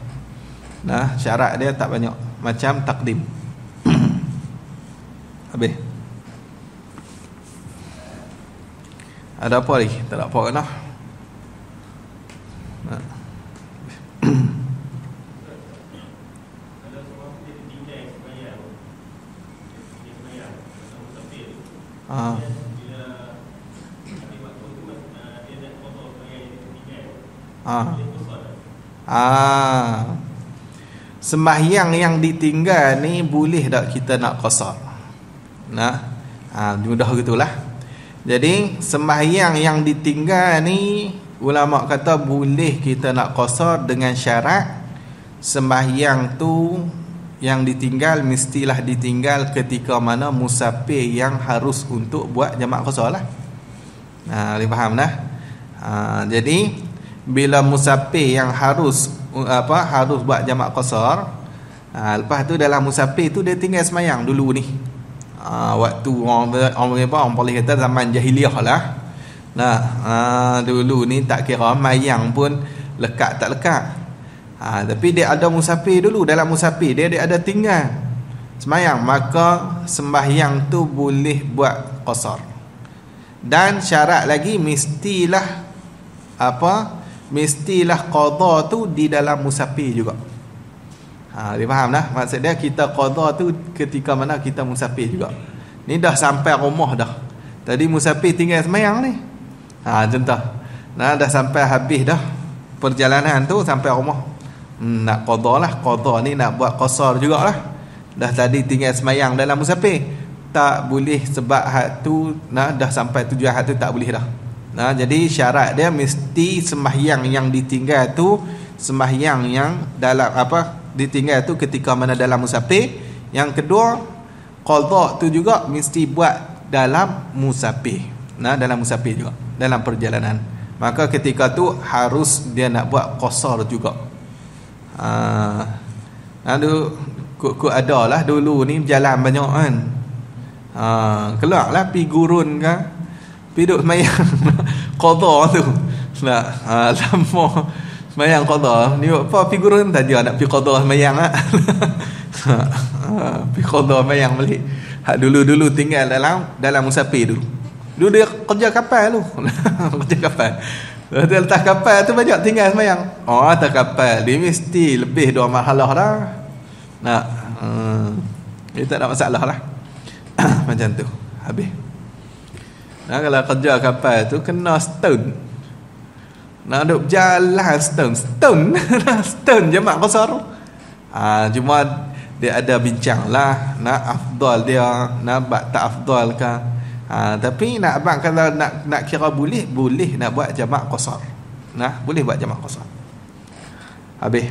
S1: Nah, syarat dia tak banyak macam takdim. Habis. Ada apa lagi? Tak ada apa kan lah. Sembahyang yang ditinggal ni boleh tak kita nak qasar? Nah, mudah gitulah. Jadi sembahyang yang ditinggal ni ulama kata boleh kita nak qasar dengan syarat sembahyang tu yang ditinggal mestilah ditinggal ketika mana musafir yang harus untuk buat jamak qasar lah. Boleh faham dah? Jadi bila musafir yang harus buat jamak qasar, lepas tu dalam musafir tu dia tinggal semayang dulu ni. Waktu orang boleh kata zaman jahiliah lah. Nah, dulu ni tak kira mayang pun lekat tak lekat. Tapi dia ada musafir dulu. Dalam musafir dia ada tinggal semayang, maka sembahyang tu boleh buat qasar. Dan syarat lagi mestilah qada tu di dalam musafir juga. Dia faham dah? Maksud dia kita qada tu ketika mana kita musafir juga. Ni dah sampai rumah dah. Tadi musafir tinggal semayang ni. Contoh. Nah, dah sampai habis dah perjalanan tu sampai rumah. Nak qada lah. Qada ni nak buat qasar jugalah. Dah tadi tinggal semayang dalam musafir. Tak boleh sebab hak tu dah sampai tujuan hak tu tak boleh dah. Nah, jadi syarat dia mesti sembahyang yang ditinggal tu sembahyang yang dalam ditinggal tu ketika mana dalam musafir. Yang kedua, qada tu juga mesti buat dalam musafir. Nah, dalam musafir juga, dalam perjalanan. Maka ketika tu harus dia nak buat qasar juga. Kok ada lah dulu ni jalan banyak kan. Keluarlah pi gurun ke, pi duduk semayang qada tu. Nak lama semayang qada. Ni apa pi gurun tak dia nak pi qada semayang ah. Pi qada semayang balik. Hak dulu-dulu tinggal dalam musafir dulu. Dulu dia kerja kapal tu. Kerja kapal. Dia letak kapal tu banyak tinggal semayang. Oh, atas kapal dia mesti lebih 2 marhalah dah. Nak dia tak ada masalah lah. Macam tu. Habis. Nah, kalau kerja kapal tu kena setahun. Nak duduk jalan setahun setahun jamak qasar. Cuma dia ada bincang lah, nak afdal dia, nak buat tak afdal ke. Tapi nak abang kalau nak kira boleh nak buat jamak qasar. Nah, boleh buat jamak qasar. Habis.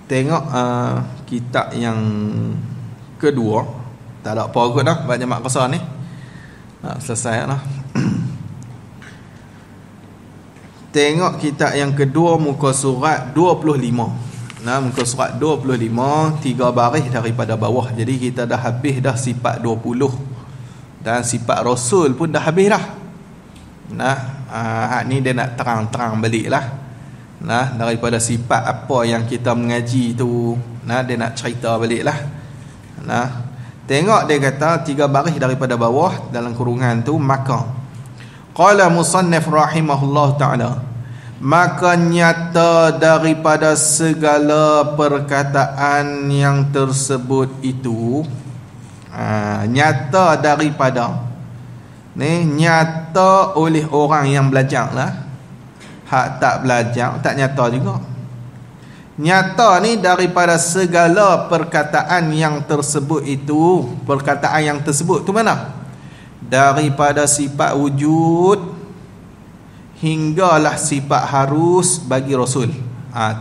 S1: Tengok kitab yang kedua. Tak ada apa kot dah buat jamak qasar ni. Selesai dah. Tengok kitab yang kedua muka surat 25. Nah, muka surat 25 3 baris daripada bawah. Jadi kita dah habis dah sifat 20. Dan sifat Rasul pun dah habis dah. Nah, hak ni dia nak terang-terang balik lah. Nah, daripada sifat apa yang kita mengaji tu, nah dia nak cerita balik lah. Nah, tengok dia kata 3 baris daripada bawah dalam kurungan tu, maka qala musannif rahimahullah ta'ala, maka nyata daripada segala perkataan yang tersebut itu, nyata daripada ni, nyata oleh orang yang belajar lah. Hak tak belajar tak nyata juga. Nyata ni daripada segala perkataan yang tersebut itu. Perkataan yang tersebut tu mana? Daripada sifat wujud hinggalah sifat harus bagi Rasul.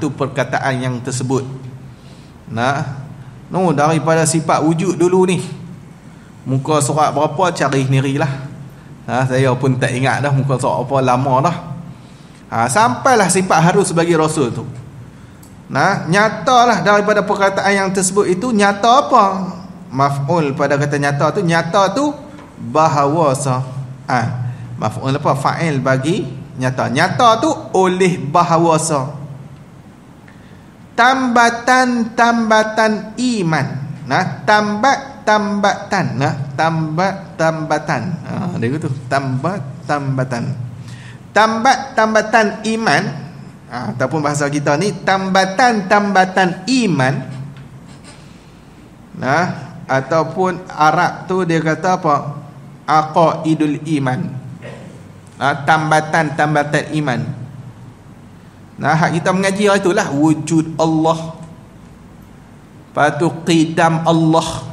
S1: Tu perkataan yang tersebut. Daripada sifat wujud dulu ni. Muka surat berapa cari sendirilah. Saya pun tak ingat dah muka surat apa, lama dah. Sampailah sifat harus bagi Rasul tu. Nyatalah daripada perkataan yang tersebut itu. Nyata apa? Maf'ul pada kata nyata tu. Nyata tu bahawa maf'ul apa? Fa'il bagi nyata. Nyata tu oleh bahawasa. Tambatan iman. Tambatan. Dia kata tambatan iman. Ataupun bahasa kita ni tambatan iman. Ataupun Arab tu dia kata apa? Aqaidul iman. Tambatan iman. Hak kita mengaji itulah wujud Allah. Lepas tu qidam Allah.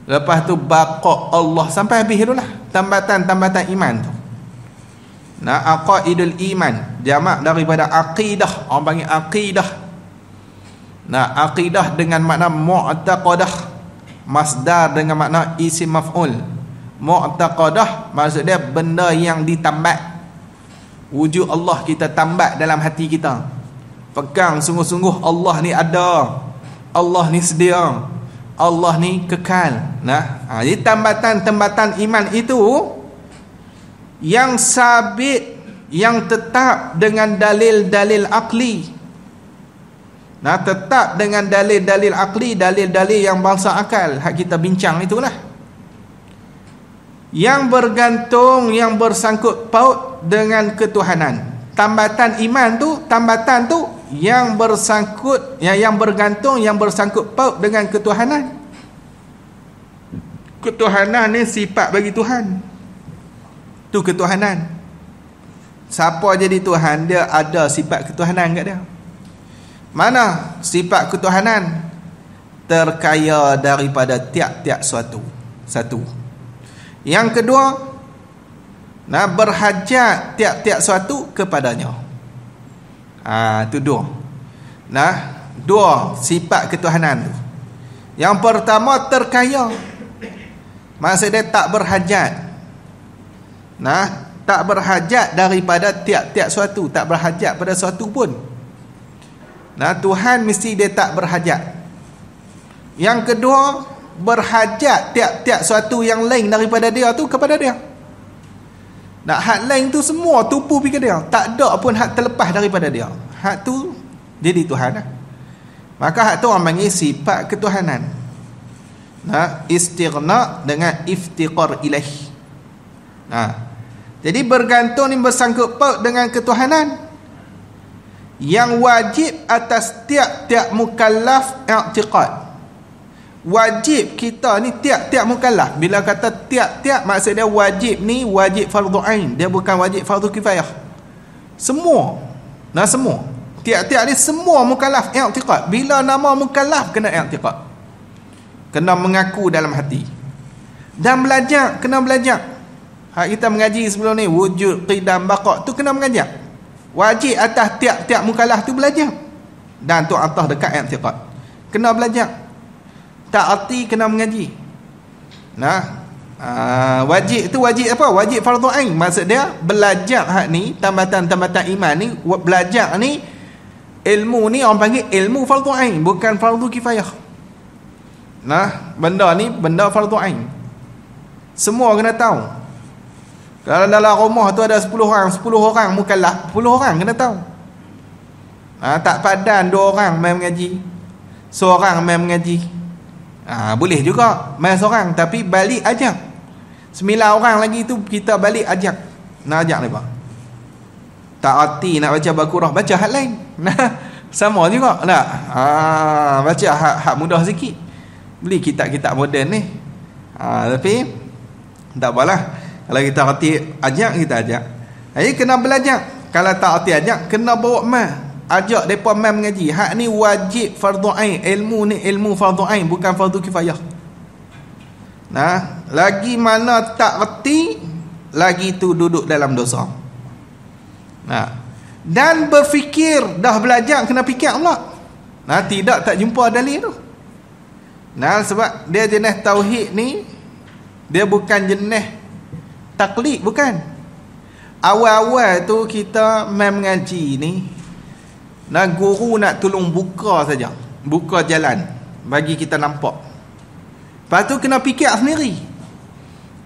S1: Lepas tu baqa Allah. Sampai habis itulah tambatan iman tu. Aqaidul iman jamak daripada aqidah. Orang panggil aqidah. Aqidah dengan makna mu'taqadah, masdar dengan makna isim maf'ul. Mu'taqadah maksud dia benda yang ditambat. Wujud Allah kita tambat dalam hati kita. Pegang sungguh-sungguh Allah ni ada, Allah ni sedia, Allah ni kekal. Jadi tambatan iman itu yang sabit, yang tetap dengan dalil-dalil akli. Tetap dengan dalil-dalil akli, dalil-dalil yang bangsa akal. Hak kita bincang itulah. Yang bergantung, yang bersangkut paut dengan ketuhanan. Tambatan iman tu, tambatan tu yang bersangkut, yang bergantung, yang bersangkut paut dengan ketuhanan. Ketuhanan ni sifat bagi Tuhan. Tu ketuhanan. Siapa jadi Tuhan, dia ada sifat ketuhanan kat dia. Mana sifat ketuhanan? Terkaya daripada tiap-tiap satu. Yang kedua, Nah, berhajat tiap-tiap suatu kepadanya. Itu dua. Nah, dua sifat ketuhanan tu. Yang pertama, terkaya. Maksudnya tak berhajat. Nah, tak berhajat daripada tiap-tiap suatu, tak berhajat pada suatu pun. Nah, Tuhan mesti dia tak berhajat. Yang kedua, berhajat tiap-tiap suatu yang lain daripada dia tu kepada dia. Nah, hak lain tu semua tumpu pergi ke dia. Tak ada pun hak terlepas daripada dia. Hak tu jadi Tuhan lah. Maka hak tu orang panggil sifat ketuhanan. Nah, istighna dengan iftiqar ilaih. Nah, jadi bergantung ni bersangkut paut dengan ketuhanan yang wajib atas tiap-tiap mukallaf i'tiqad. Wajib kita ni tiap-tiap mukallaf. Bila kata tiap-tiap, maksud dia wajib ni wajib fardu ain, dia bukan wajib fardu kifayah. Semua. Nah, semua. Tiap-tiap ni semua mukallaf i'tiqad. Bila nama mukallaf kena i'tiqad. Kena mengaku dalam hati. Dan belajar, kena belajar. Hak kita mengaji sebelum ni, wujud, qidam, baqa' tu kena mengajar. Wajib atas tiap-tiap mukallaf tu belajar. Dan tu atas dekat i'tiqad. Kena belajar. Tak arti kena mengaji. Nah, wajib tu wajib apa? Wajib fardu ain. Maksud dia belajar hak ni, tambatan-tambatan iman ni, belajar ni, ilmu ni orang panggil ilmu fardu ain, bukan fardu kifayah. Nah, benda ni benda fardu ain. Semua kena tahu. Kalau dalam rumah tu ada 10 orang mukallaf, 10 orang kena tahu. Tak padan 2 orang main mengaji, seorang main mengaji. Boleh juga main seorang, tapi balik ajak 9 orang lagi tu kita balik ajak. Nak ajak mereka. Tak arti nak baca Baqarah, baca hak lain. Sama juga nak baca hak mudah sikit. Beli kitab-kitab moden ni. Tapi tak apalah. Kalau kita arti ajak, kita ajak. Jadi kena belajar. Kalau tak arti ajak, kena bawa mai. Ajak mereka mai mengaji. Hak ni wajib fardu ain. Ilmu ni ilmu fardu ain, bukan fardu kifayah. Nah, lagi mana tak reti, lagi tu duduk dalam dosa. Nah, dan berfikir, dah belajar kena fikir pula. Nah, tidak tak jumpa dalil tu. Nah, sebab dia jenis tauhid ni, dia bukan jenis taklid, bukan. Awal-awal tu kita mai mengaji ni, nah, guru nak tolong buka saja, buka jalan bagi kita nampak. Lepas tu kena fikir sendiri.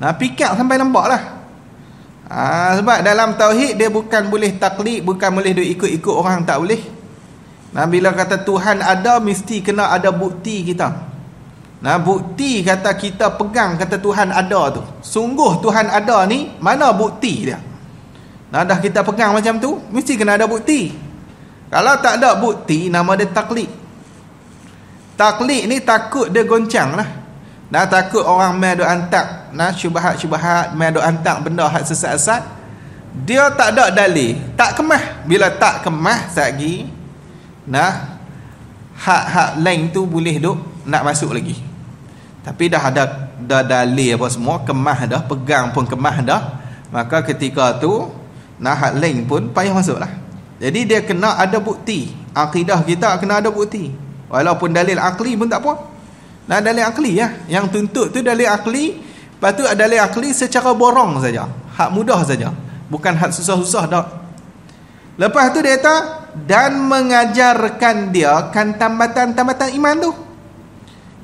S1: Nah, fikir sampai nampak lah. Sebab dalam tauhid dia bukan boleh taklid, bukan boleh ikut-ikut orang, tak boleh. Nah, bila kata Tuhan ada, mesti kena ada bukti kita. Nah, bukti kata kita pegang kata Tuhan ada tu. Sungguh Tuhan ada ni, mana bukti dia? Nah, dah kita pegang macam tu, mesti kena ada bukti. Kalau tak ada bukti, nama dia taklid. Taklid ni takut dia goncang lah. Nah, takut orang mai duk hantar, nah, syubhat-syubhat, mai duk hantar benda hak sesat-sesat. Dia tak ada dalil, tak kemah. Bila tak kemah lagi, nah, hak-hak lain tu boleh duk nak masuk lagi. Tapi dah ada dalil apa semua, kemah dah, pegang pun kemah dah, maka ketika tu nah, hak lain pun payah masuk lah. Jadi dia kena ada bukti. Akidah kita kena ada bukti. Walaupun dalil akli pun tak apa. Nah, dalil akli ya. Yang tuntut tu dalil akli. Lepas tu dalil akli secara borong saja. Hak mudah saja. Bukan hak susah-susah dah. Lepas tu dia kata, dan mengajarkan dia kan tambatan-tambatan iman tu.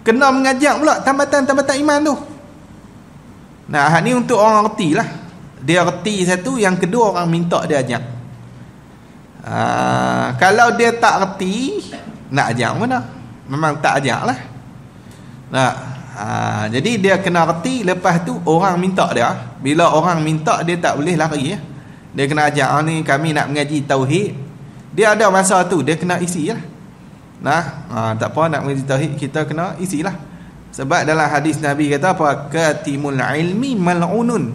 S1: Kena mengajar pula tambatan-tambatan iman tu. Nah, hak ni untuk orang reti lah. Dia reti satu, yang kedua orang minta dia ajak. Kalau dia tak reti, nak ajak mana? Memang tak ajak lah. Nah, jadi dia kena reti. Lepas tu orang minta dia. Bila orang minta, dia tak boleh lari ya. Dia kena ajak, ni kami nak mengaji tauhid. Dia ada masa tu, dia kena isi lah. Nah, tak apa, nak mengaji tauhid, kita kena isi lah. Sebab dalam hadis Nabi kata apa? Katimul ilmi mal'unun.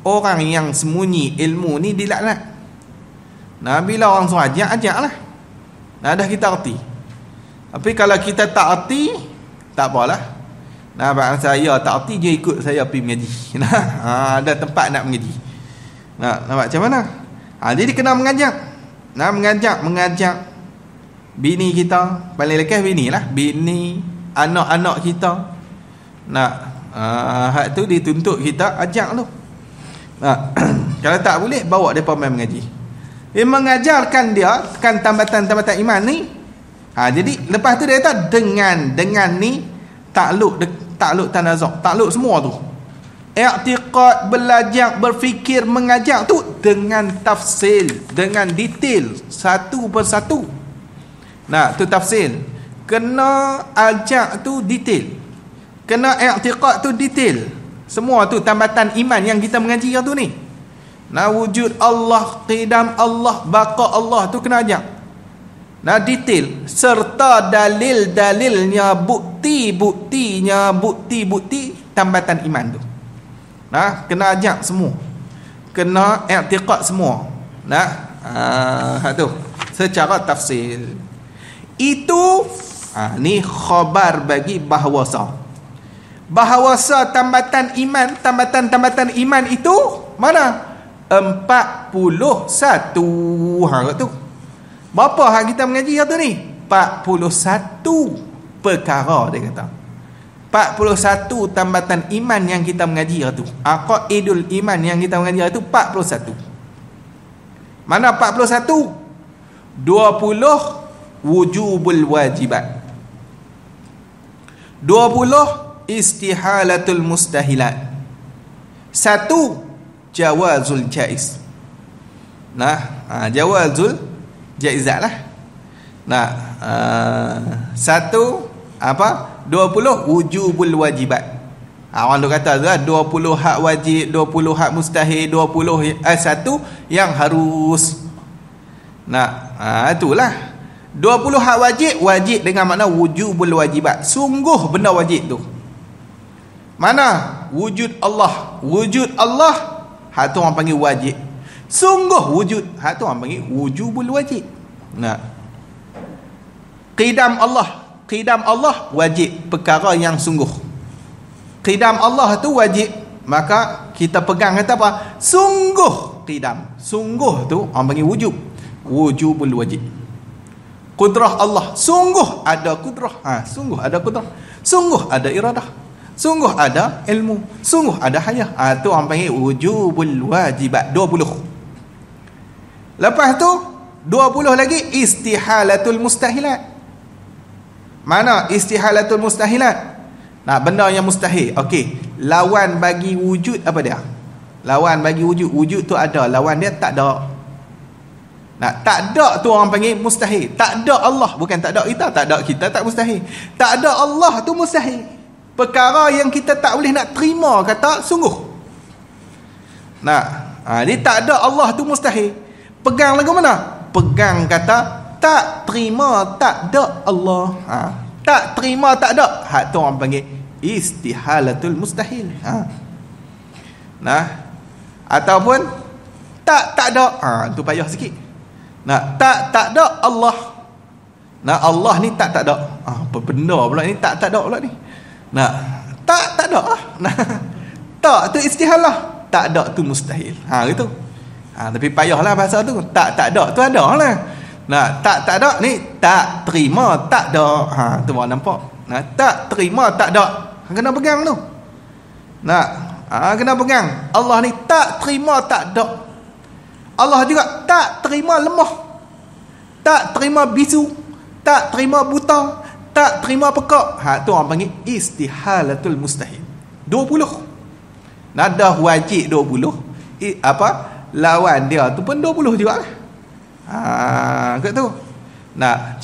S1: Orang yang sembunyi ilmu ni dilaknat. Nah, bila orang suruh ajak lah. Nah, dah kita erti. Tapi kalau kita tak erti, tak apalah. Nah, abang saya tak erti, dia ikut saya pergi mengaji. Nah, ada tempat nak mengaji. Nampak macam mana? Jadi kena mengajak. Mengajak bini kita, paling lekas bini lah, bini, anak-anak kita. Hak tu dituntut kita ajak tu. Kalau tak boleh, bawa depa main mengaji. Mengajarkan dia kan tambatan-tambatan iman ni. Jadi lepas tu dia kata dengan ni takluk tanazuk, takluk semua tu. I'tiqad, belajar, berfikir, mengajak tu dengan tafsil, dengan detail satu persatu. Tu tafsil. Kena ajak tu detail. Kena i'tiqad tu detail. Semua tu tambatan iman yang kita mengaji tu ni. Wujud Allah, qidam Allah, baqa Allah tu kena ajak. Detail serta dalil-dalilnya, bukti-buktinya, bukti-bukti tambatan iman tu. Kena ajak semua. Kena i'tiqad semua. Tu secara tafsil. Itu ni khabar bagi bahawasa tambatan iman itu mana? 41. Tu berapa hak kita mengaji tu ni? 41 perkara dia kata. 41 tambatan iman yang kita mengaji tu. Aqaidul iman yang kita mengaji tu 41. Mana 41? 20 wujubul wajibat. 20 istihalatul mustahilat. 1 jawazul jaiz. Jawazul jaizat lah. 20 wujubul wajibat. Orang tu kata 20 hak wajib, 20 hak mustahil, 20 satu yang harus. Itulah 20 hak wajib dengan makna wujubul wajibat. Sungguh benda wajib tu. Mana? Wujud Allah. Hak tu orang panggil wajib. Sungguh wujud. Hak tu orang panggil wujubul wajib. Qidam Allah wajib, perkara yang sungguh. Qidam Allah tu wajib, maka kita pegang kata apa? Sungguh qidam. Sungguh tu orang panggil wujub. Wujubul wajib. Qudrah Allah, sungguh ada qudrah. Sungguh ada qudrah. Sungguh ada iradah. Sungguh ada ilmu. Sungguh ada hayah. Tu orang panggil wujubul wajibat. 20. Lepas tu 20 lagi istihalatul mustahilat. Mana istihalatul mustahilat? Benda yang mustahil. Okey, lawan bagi wujud apa dia? Lawan bagi wujud. Wujud tu ada, lawan dia tak ada. Tak ada tu orang panggil mustahil. Tak ada Allah, bukan tak ada kita. Tak ada kita tak mustahil. Tak ada Allah tu mustahil. Perkara yang kita tak boleh nak terima kata sungguh. Ni tak ada Allah tu mustahil. Pegang lagu mana? Pegang kata tak terima tak ada Allah. Tak terima tak ada. Hak tu orang panggil istihalatul mustahil. Ataupun tak ada. Tu payah sikit. Tak ada Allah. Allah ni tak ada. Apa benda pula ni tak ada pula ni. Tak ada. Tak tu istihalah. Tak ada tu mustahil. Gitu. Tapi payahlah bahasa tu. Tak ada tu ada lah. Tak ada ni tak terima tak ada. Tu baru nampak. Tak terima tak ada. Kena pegang tu. Kena pegang. Allah ni tak terima tak ada. Allah juga tak terima lemah. Tak terima bisu. Tak terima buta. Tak terima pekak. Tu orang panggil istihalatul mustahil. 20. Dah wajib 20. Lawan dia tu pun 20 juga lah. Kat tu.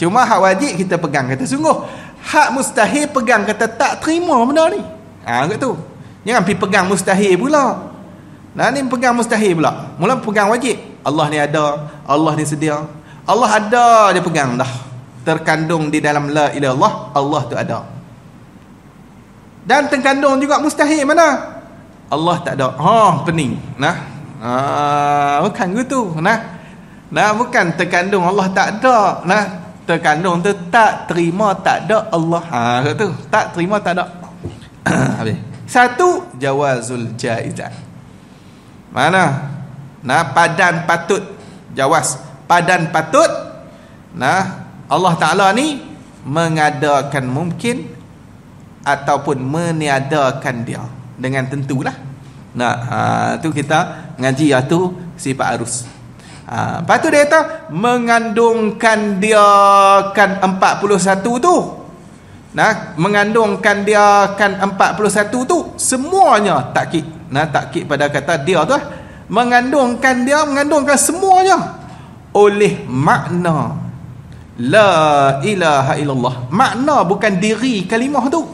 S1: Cuma hak wajib kita pegang kata sungguh. Hak mustahil pegang kata tak terima benda ni. Kat tu. Jangan pergi pegang mustahil pula. Ni pegang mustahil pula. Mula pegang wajib. Allah ni ada, Allah ni sedia. Allah ada dia pegang dah. Terkandung di dalam la ilaha illallah, Allah tu ada. Dan terkandung juga mustahil mana? Allah tak ada. Pening. Bukan gitu. Bukan terkandung Allah tak ada. Terkandung tu tak terima tak ada Allah. Tu tak terima tak ada. Habis. 1 jawazul jaizat. Mana? Nah, padan patut. Jawas. Padan patut. Nah, Allah Ta'ala ni mengadakan mungkin ataupun meniadakan dia. Dengan tentulah. Nah, tu kita ngaji tu sifat arus. Lepas tu dia kata mengandungkan dia kan 41 tu. Nah, mengandungkan dia kan 41 tu semuanya takkid. Nah, takkid pada kata dia tu mengandungkan dia, mengandungkan semuanya oleh makna la ilaha illallah. Makna bukan diri kalimah tu,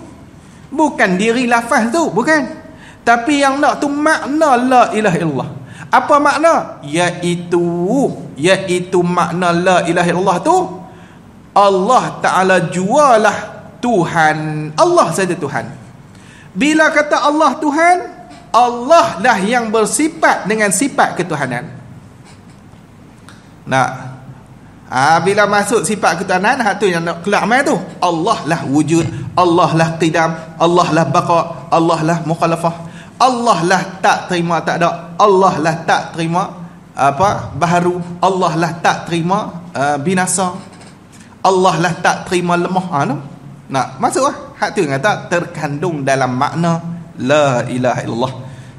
S1: bukan diri lafaz tu, bukan. Tapi yang nak tu makna la ilaha illallah. Apa makna? Iaitu makna la ilaha illallah tu Allah Ta'ala jualah Tuhan. Allah saja Tuhan. Bila kata Allah Tuhan, Allah lah yang bersifat dengan sifat ketuhanan. Nah, bila masuk sifat ketuhanan, hak tu yang nak keluar mai tu. Allah lah wujud, Allah lah qidam, Allah lah baqa, Allah lah mukhalafah. Allah lah tak terima tak ada, Allah lah tak terima baharu, Allah lah tak terima binasa, Allah lah tak terima lemah. Nah, masuklah. Hak tu yang kata terkandung dalam makna la ilaha illallah.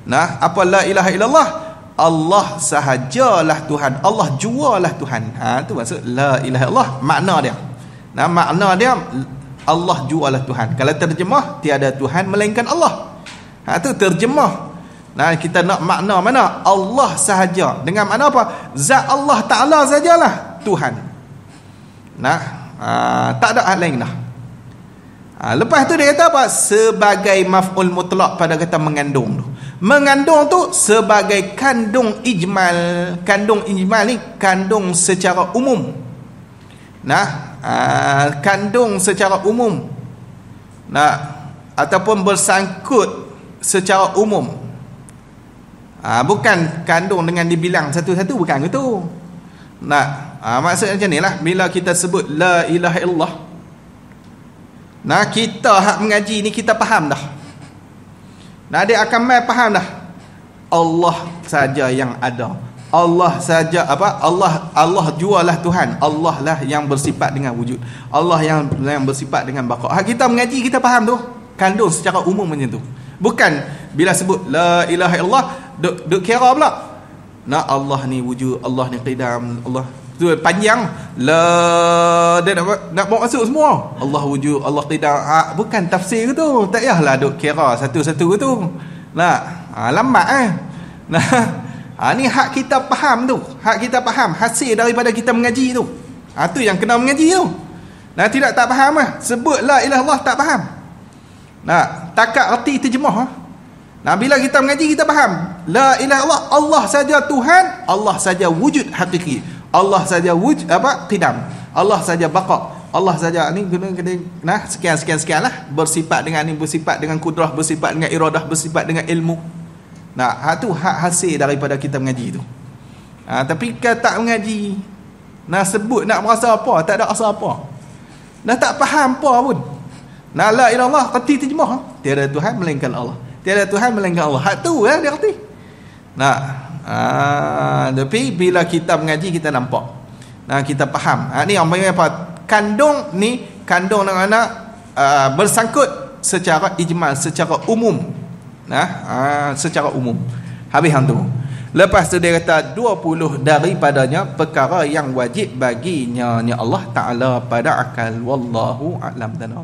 S1: Nah, apa la ilaha illallah? Allah sahajalah Tuhan, Allah jualah Tuhan. Tu maksud la ilaha illallah, makna dia. Nah, makna dia Allah jualah Tuhan. Kalau terjemah tiada Tuhan melainkan Allah. Tu terjemah. Nah, kita nak makna mana? Allah sahaja. Dengan makna apa? Zat Allah Ta'ala sajalah Tuhan. Nah, tak ada hal lain dah. Lepas tu dia kata apa? Sebagai maf'ul mutlak pada kata mengandung tu. Mengandung tu sebagai kandung ijmal. Kandung ijmal ni kandung secara umum. Nah, kandung secara umum. Nah, ataupun bersangkut secara umum. Bukan kandung dengan dibilang satu-satu, bukan gitu. Nah, maksudnya macam ni lah. Bila kita sebut la ilaha illallah, nah, kita hak mengaji ni kita faham dah. Nah, dia akan mai faham dah. Allah saja yang ada. Allah saja Allah jualah Tuhan. Allah lah yang bersifat dengan wujud. Allah yang bersifat dengan baqa. Hak kita mengaji kita faham tu. Kandung secara umum macam tu. Bukan bila sebut la ilaha illallah duk kira pula. Nah, Allah ni wujud, Allah ni qidam, Allah tu panjang. Dia nak bawa masuk semua. Allah wujud, Allah qidam. Bukan tafsir tu. Tak payahlah duk kira satu-satu tu. Nah, lambat Nah, ni hak kita faham tu. Hak kita faham hasil daripada kita mengaji tu. Tu yang kena mengaji tu. Nah, tidak tak faham sebut la ilaha illallah tak faham. Nah, takat erti terjemah. Nah, bila kita mengaji kita faham la ilaha illallah, Allah saja Tuhan, Allah saja wujud hakiki, Allah saja wujud qidam, Allah saja baqa, Allah saja ni guna sekian lah, bersifat dengan ni, bersifat dengan kudrah, bersifat dengan iradah, bersifat dengan ilmu. Nah, tu hak hasil daripada kita mengaji tu. Tapi kalau tak mengaji, nah sebut nak merasa apa, tak ada asal apa. Dah tak faham apa pun. Nah, la ilaha illallah erti terjemah, tiada Tuhan melainkan Allah. Tiada Tuhan melainkan Allah. Hak tu dia erti. Nah, tapi bila kita mengaji kita nampak. Nah, kita faham. Ni yang panggil apa? Kandung ni, kandung dengan bersangkut secara ijmal, secara umum. Nah, secara umum. Habis hang tu. Lepas tu dia kata 20 daripadanya perkara yang wajib baginya Allah Ta'ala pada akal. Wallahu a'lam. Dan